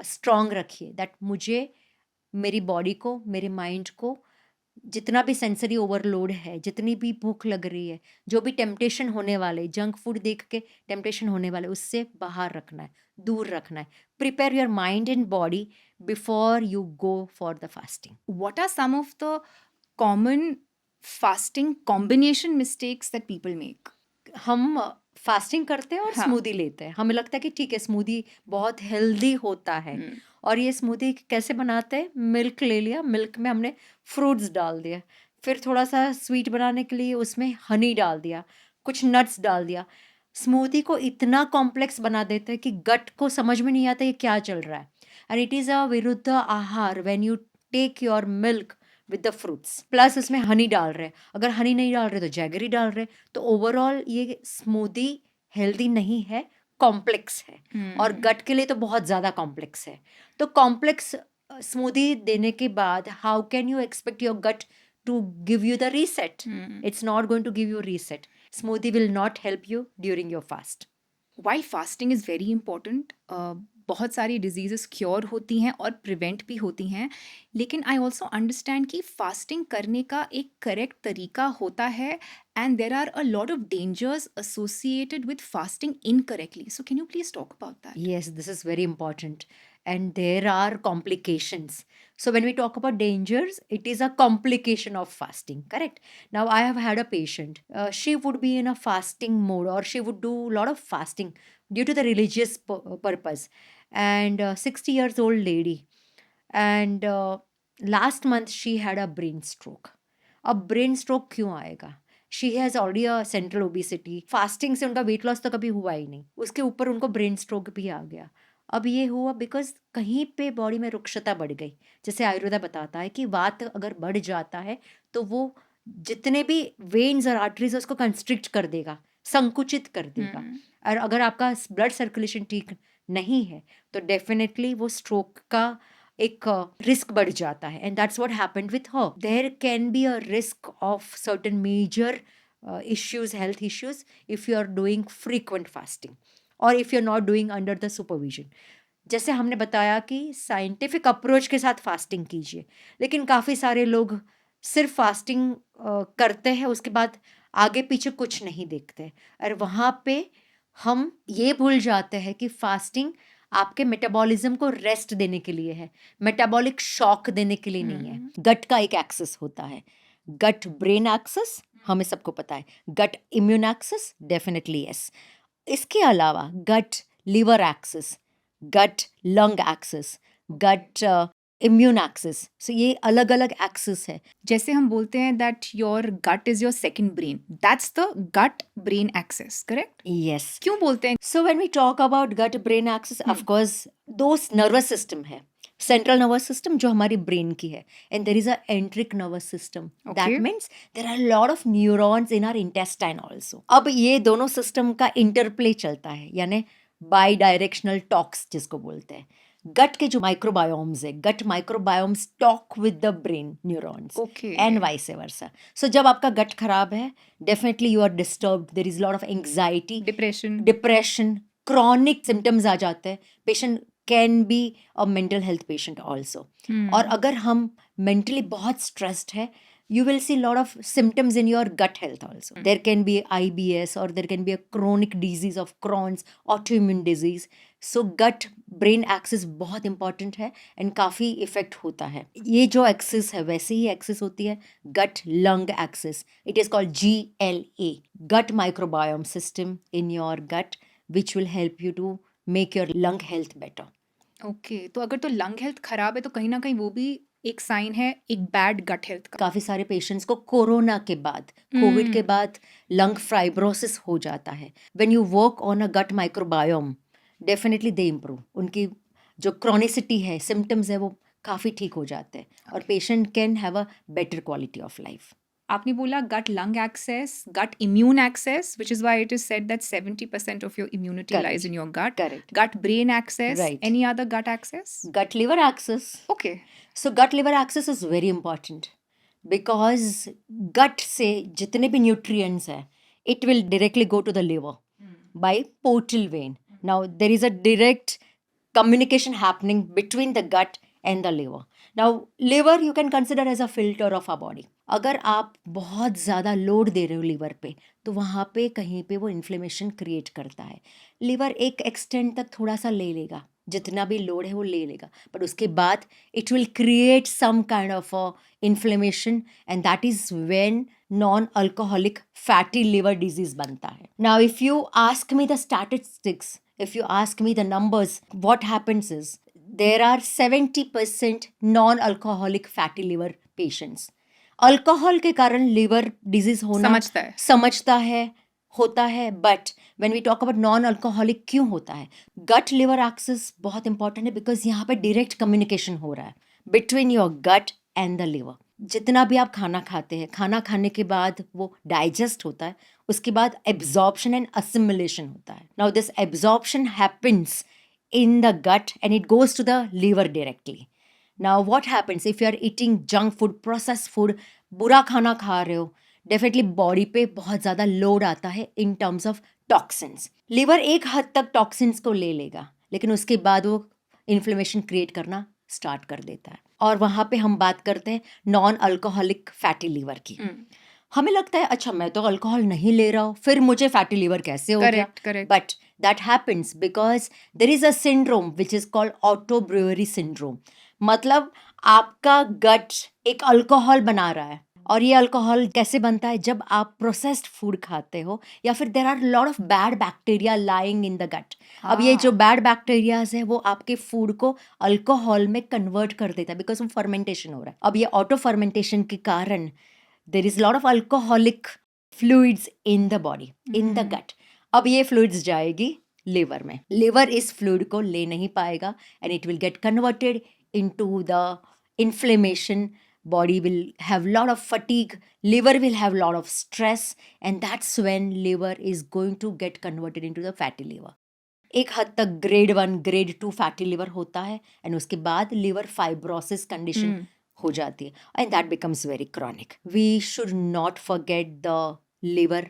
स्ट्रांग रखिए, दैट मुझे मेरी बॉडी को, मेरे माइंड को जितना भी सेंसरी ओवरलोड है, जितनी भी भूख लग रही है, जो भी टेम्पटेशन होने वाले, जंक फूड देख के टेम्पटेशन होने वाले, उससे बाहर रखना है, दूर रखना है. Prepare your mind and body before you go for the fasting. What are some of the common fasting combination mistakes that people make? हम फास्टिंग करते हैं और हाँ. स्मूदी लेते हैं. हमें लगता है कि ठीक है, स्मूदी बहुत हेल्दी होता है. और ये स्मूदी कैसे बनाते हैं? मिल्क ले लिया, मिल्क में हमने फ्रूट्स डाल दिया, फिर थोड़ा सा स्वीट बनाने के लिए उसमें हनी डाल दिया, कुछ नट्स डाल दिया. स्मूदी को इतना कॉम्प्लेक्स बना देते हैं कि गट को समझ में नहीं आता ये क्या चल रहा है. And it is a viruddha ahar when you take your milk with the fruits, plus इसमें हनी डाल रहे हैं. अगर हनी नहीं डाल रहे तो जैगरी डाल रहे, तो ओवरऑल ये स्मूदी हेल्दी नहीं है, कॉम्प्लेक्स है. और गट के लिए तो बहुत ज़्यादा कॉम्प्लेक्स है. तो कॉम्प्लेक्स स्मूदी देने के बाद how can you expect your gut to give you the reset? It's not going to give you reset. Smoothie will not help you during your fast. While fasting is very important, बहुत सारी diseases cure होती हैं और prevent भी होती हैं, लेकिन I also understand कि फास्टिंग करने का एक करेक्ट तरीका होता है and there are a lot of dangers associated with fasting incorrectly. So can you please talk about that? Yes, this is very important. And there are complications. So when we talk about dangers, it is a complication of fasting, correct? Now I have had a patient. She would be in a fasting mode, or she would do a lot of fasting due to the religious purpose. And 60 years old lady. And last month she had a brain stroke. अब brain stroke क्यों आएगा? She has already a central obesity. Fasting से उनका weight loss तो कभी हुआ ही नहीं, उसके ऊपर उनको ब्रेन स्ट्रोक भी आ गया. अब ये हुआ बिकॉज कहीं पे बॉडी में रुक्षता बढ़ गई. जैसे आयुर्वेदा बताता है कि वात अगर बढ़ जाता है तो वो जितने भी वेन्स और आर्टरीज उसको कंस्ट्रिक्ट कर देगा, संकुचित कर देगा. और अगर आपका ब्लड सर्कुलेशन ठीक नहीं है तो डेफिनेटली वो स्ट्रोक का एक रिस्क बढ़ जाता है. And that's what happened with her. There can be a risk of certain major issues, health issues, if you are doing frequent fasting or if you're not doing under the supervision. जैसे हमने बताया कि scientific approach के साथ fasting कीजिए, लेकिन काफ़ी सारे लोग सिर्फ फास्टिंग करते हैं, उसके बाद आगे पीछे कुछ नहीं देखते. और वहाँ पे हम ये भूल जाते हैं कि फास्टिंग आपके मेटाबॉलिज्म को रेस्ट देने के लिए है, मेटाबॉलिक शॉक देने के लिए नहीं है. गट का एक एक्सेस होता है, गट ब्रेन एक्सेस हमें सबको पता है, gut immune axis definitely yes. इसके अलावा gut liver axis, gut lung axis, gut immune axis. So ये अलग अलग एक्सेस है. जैसे हम बोलते हैं that your gut is your second brain, that's the gut brain axis, correct? Yes. क्यों बोलते हैं? So when we talk about gut brain axis, of course दो नर्वस सिस्टम है. सेंट्रल नर्वस सिस्टम जो हमारी ब्रेन की है, and there is a enteric nervous system. That means there are lot of neurons in our intestine also. अब ये दोनों system का इंटरप्ले चलता है, यानी बाई डायरेक्शनल टॉक्स जिसको बोलते हैं. गट के जो माइक्रोबायोम्स है, gut microbiomes talk with the brain neurons and vice versa. So जब आपका गट खराब है, definitely you are disturbed, there is lot of anxiety, depression, chronic symptoms आ जाते हैं. Patient can be a mental health patient also. और अगर हम मेंटली बहुत स्ट्रेस्ड है, you will see a lot of symptoms in your gut health also. There can be IBS or there can be a chronic disease of Crohn's, autoimmune disease. So gut brain axis बहुत important है and काफ़ी effect होता है. ये जो axis है वैसे ही axis होती है gut lung axis. It is called GLA, gut microbiome system in your gut, which will help you to make your lung health better. Okay, तो अगर तो लंग हेल्थ खराब है तो कहीं ना कहीं वो भी एक साइन है एक बैड गट हेल्थ का. काफ़ी सारे पेशेंट्स को कोरोना के बाद, कोविड के बाद लंग फाइब्रोसिस हो जाता है. When you work on a gut microbiome, definitely they improve. उनकी जो क्रॉनिसिटी है, सिम्टम्स है, वो काफ़ी ठीक हो जाते हैं और patient can have a better quality of life. आपने बोला gut lung access, gut immune access, which is why it is said that 70% of your immunity Correct. lies in your gut. Correct. Gut brain access. Right. Any other gut access? Gut liver axis. Okay. So gut liver axis is very important because gut से जितने भी nutrients हैं, it will directly go to the liver by portal vein. Now there is a direct communication happening between the gut and the liver. Now liver you can consider as a filter of our body. अगर आप बहुत ज़्यादा load दे रहे हो liver पे तो वहाँ पे कहीं पे वो इन्फ्लेमेशन क्रिएट करता है. लीवर एक एक्सटेंट तक थोड़ा सा ले लेगा, जितना भी लोड है वो ले लेगा, बट उसके बाद it will create some kind of inflammation and that is when non alcoholic fatty liver disease बनता है. Now if you ask me the statistics, if you ask me the numbers, what happens is there are 70% non-alcoholic fatty liver patients. Alcohol के कारण liver disease होना समझता है होता है, but when we talk about non alcoholic क्यों होता है? गट लिवर एक्सिस बहुत इंपॉर्टेंट है बिकॉज यहाँ पे डायरेक्ट कम्युनिकेशन हो रहा है between your gut and the liver. जितना भी आप खाना खाते हैं, खाना खाने के बाद वो डाइजेस्ट होता है, उसके बाद एब्जॉर्प्शन एंड असिमिलेशन होता है. Now this absorption happens in the gut and it goes to the liver directly. Now what happens if you are eating junk food, process food, बुरा खाना खा रहे हो, डेफिनेटली बॉडी पे बहुत ज़्यादा लोड आता है in terms of toxins. Liver एक हद तक टॉक्सिन्स को ले लेगा, लेकिन उसके बाद वो इन्फ्लेमेशन क्रिएट करना स्टार्ट कर देता है. और वहाँ पे हम बात करते हैं नॉन अल्कोहलिक फैटी लिवर की. हमें लगता है अच्छा मैं तो अल्कोहल नहीं ले रहा हूँ, फिर मुझे फैटी लिवर कैसे हो गया? But that happens because there is a syndrome which is called auto brewery syndrome. मतलब आपका गट एक अल्कोहल बना रहा है. और ये अल्कोहल कैसे बनता है? जब आप प्रोसेस्ड फूड खाते हो या फिर there are lot of bad bacteria lying in the gut. अब ये जो बैड बैक्टीरियाज है वो आपके फूड को अल्कोहल में कन्वर्ट कर देता है बिकॉज वो फर्मेंटेशन हो रहा है. अब ये ऑटो फर्मेंटेशन के कारण there is lot of alcoholic fluids in the body, in the gut. अब ये फ्लूइड्स जाएगी लिवर में. लिवर इस फ्लूइड को ले नहीं पाएगा and it will get converted into the inflammation. Body will have lot of fatigue, liver will have lot of stress, and that's when liver is going to get converted into the fatty liver. एक हद तक grade 1 grade 2 fatty liver होता है and उसके बाद liver fibrosis condition हो जाती है and that becomes very chronic. We should not forget the liver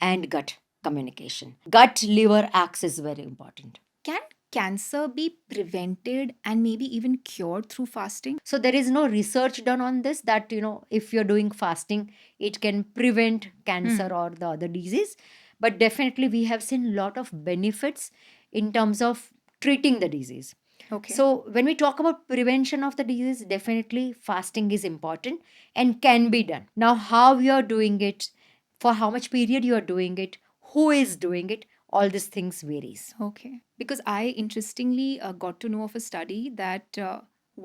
and gut communication. Gut liver axis is very important. Can cancer be prevented and maybe even cured through fasting? So there is no research done on this that if you're doing fasting it can prevent cancer or the other disease, but definitely we have seen a lot of benefits in terms of treating the disease. Okay. So when we talk about prevention of the disease, definitely fasting is important and can be done. Now how you are doing it, for how much period you are doing it, who is doing it, all these things varies. Okay. Because I interestingly got to know of a study that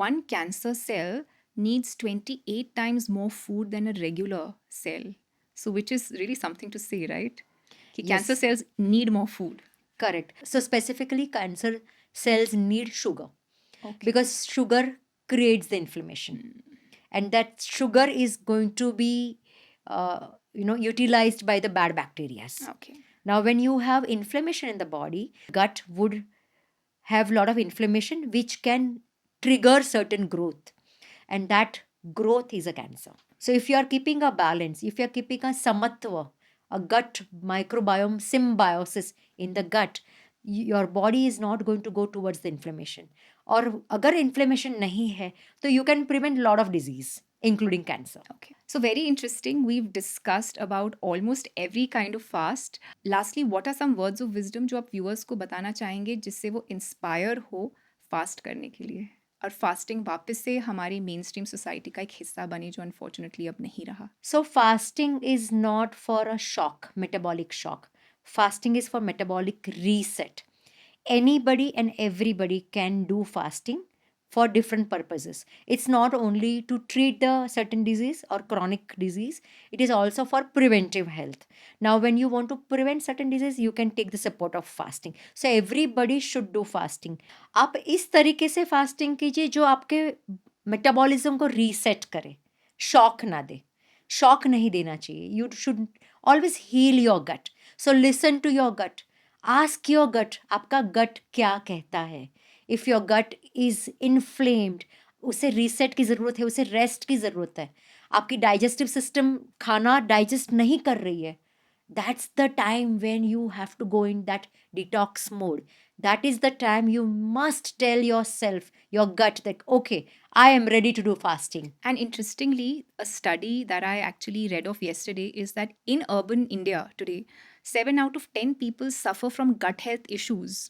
one cancer cell needs 28 times more food than a regular cell. So which is really something to say, right? Ki cancer cells need more food. Correct. So specifically cancer cells need sugar. Okay. Because sugar creates the inflammation. And that sugar is going to be utilized by the bad bacteria. Okay. Now, when you have inflammation in the body, gut would have a lot of inflammation which can trigger certain growth. And that growth is a cancer. So, if you are keeping a balance, if you are keeping a samatva, a gut microbiome symbiosis in the gut, your body is not going to go towards the inflammation. और अगर inflammation नहीं है, तो you can prevent a lot of disease, including cancer. Okay. So very interesting. We've discussed about almost every kind of fast. Lastly, what are some words of wisdom जो आप viewers को बताना चाहेंगे जिससे वो inspire हो fast करने के लिए? और fasting वापस से हमारी mainstream society का एक हिस्सा बने जो unfortunately अब नहीं रहा. So fasting is not for a shock, metabolic shock. Fasting is for metabolic reset. Anybody and everybody can do fasting for different purposes. It's not only to treat the certain disease or chronic disease, it is also for preventive health. Now, when you want to prevent certain disease, you can take the support of fasting. So everybody should do fasting. आप इस तरीके से fasting कीजिए जो आपके metabolism को reset करे, shock ना दे. शॉक नहीं देना चाहिए. You should always heal your gut. So listen to your gut. Ask your gut, आपका गट क्या कहता है. If your gut is inflamed, उसे रीसेट की ज़रूरत है, उसे रेस्ट की ज़रूरत है. आपकी डाइजेस्टिव सिस्टम खाना डाइजेस्ट नहीं कर रही है, that's the time when you have to go in that detox mode. That is the time you must tell yourself, your gut, that okay, I am ready to do fasting. And interestingly, a study that I actually read of yesterday is that in urban India today, 7 out of 10 people suffer from gut health issues,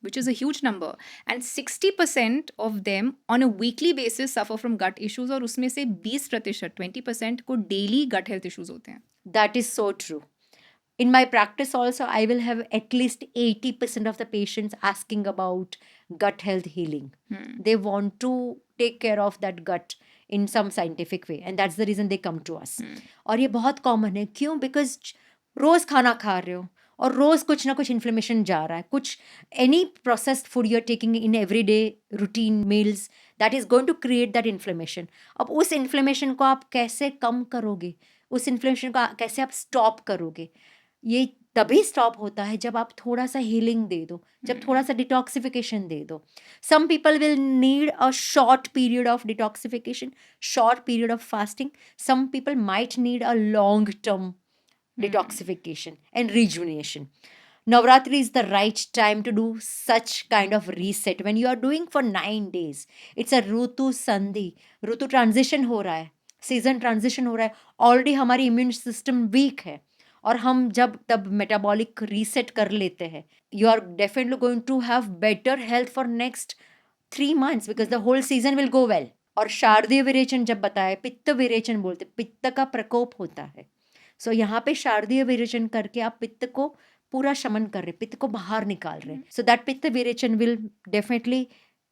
which is a huge number. And 60% of them on a weekly basis suffer from gut issues, और उसमें से 20%, 20% को daily gut health issues होते हैं. That is so true. In my practice also, I will have at least 80% of the patients asking about gut health healing. They want to take care of that gut in some scientific way, and that's the reason they come to us. और ये बहुत common है. क्यों? Because रोज़ खाना खा रहे हो और रोज़ कुछ ना कुछ इन्फ्लेमेशन जा रहा है. कुछ any processed food you are taking in every day routine meals, that is going to create that inflammation. अब उस इन्फ्लेमेशन को आप कैसे कम करोगे, उस इन्फ्लेमेशन को कैसे आप स्टॉप करोगे, ये तभी स्टॉप होता है जब आप थोड़ा सा हीलिंग दे दो, जब थोड़ा सा डिटॉक्सिफिकेशन दे दो. Some people will need a short period of detoxification, short period of fasting. Some people might need a long term detoxification and rejuvenation. Navratri is the right time to do such kind of reset. When you are doing for 9 days, it's a Rutu Sandhi. Rutu transition हो रहा है, season transition हो रहा है. Already हमारी immune system weak है और हम जब तब metabolic reset कर लेते हैं, you are definitely going to have better health for next 3 months because the whole season will go well. और शारदीय विरेचन जब बताए, पित्त विरेचन बोलते, पित्त का प्रकोप होता है. सो यहाँ पे शारदीय विरेचन करके आप पित्त को पूरा शमन कर रहे, पित्त को बाहर निकाल रहे. So that pitta virechan will definitely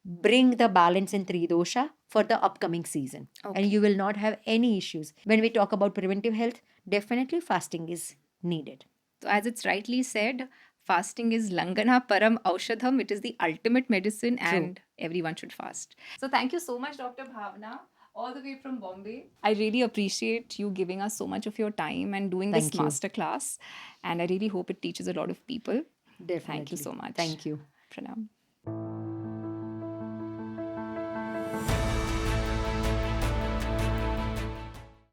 bring the balance in Tridosha for the upcoming season. Okay. And you will not have any issues. When we talk about preventive health, definitely fasting is needed. So as it's rightly said, fasting is Langana Param Aushadham. It is the ultimate medicine, True. and everyone should fast. So thank you so much, Dr. Bhavna, all the way from Bombay. I really appreciate you giving us so much of your time and doing this Thank you. masterclass. And I really hope it teaches a lot of people. Definitely. Thank you so much. Thank you. Pranam.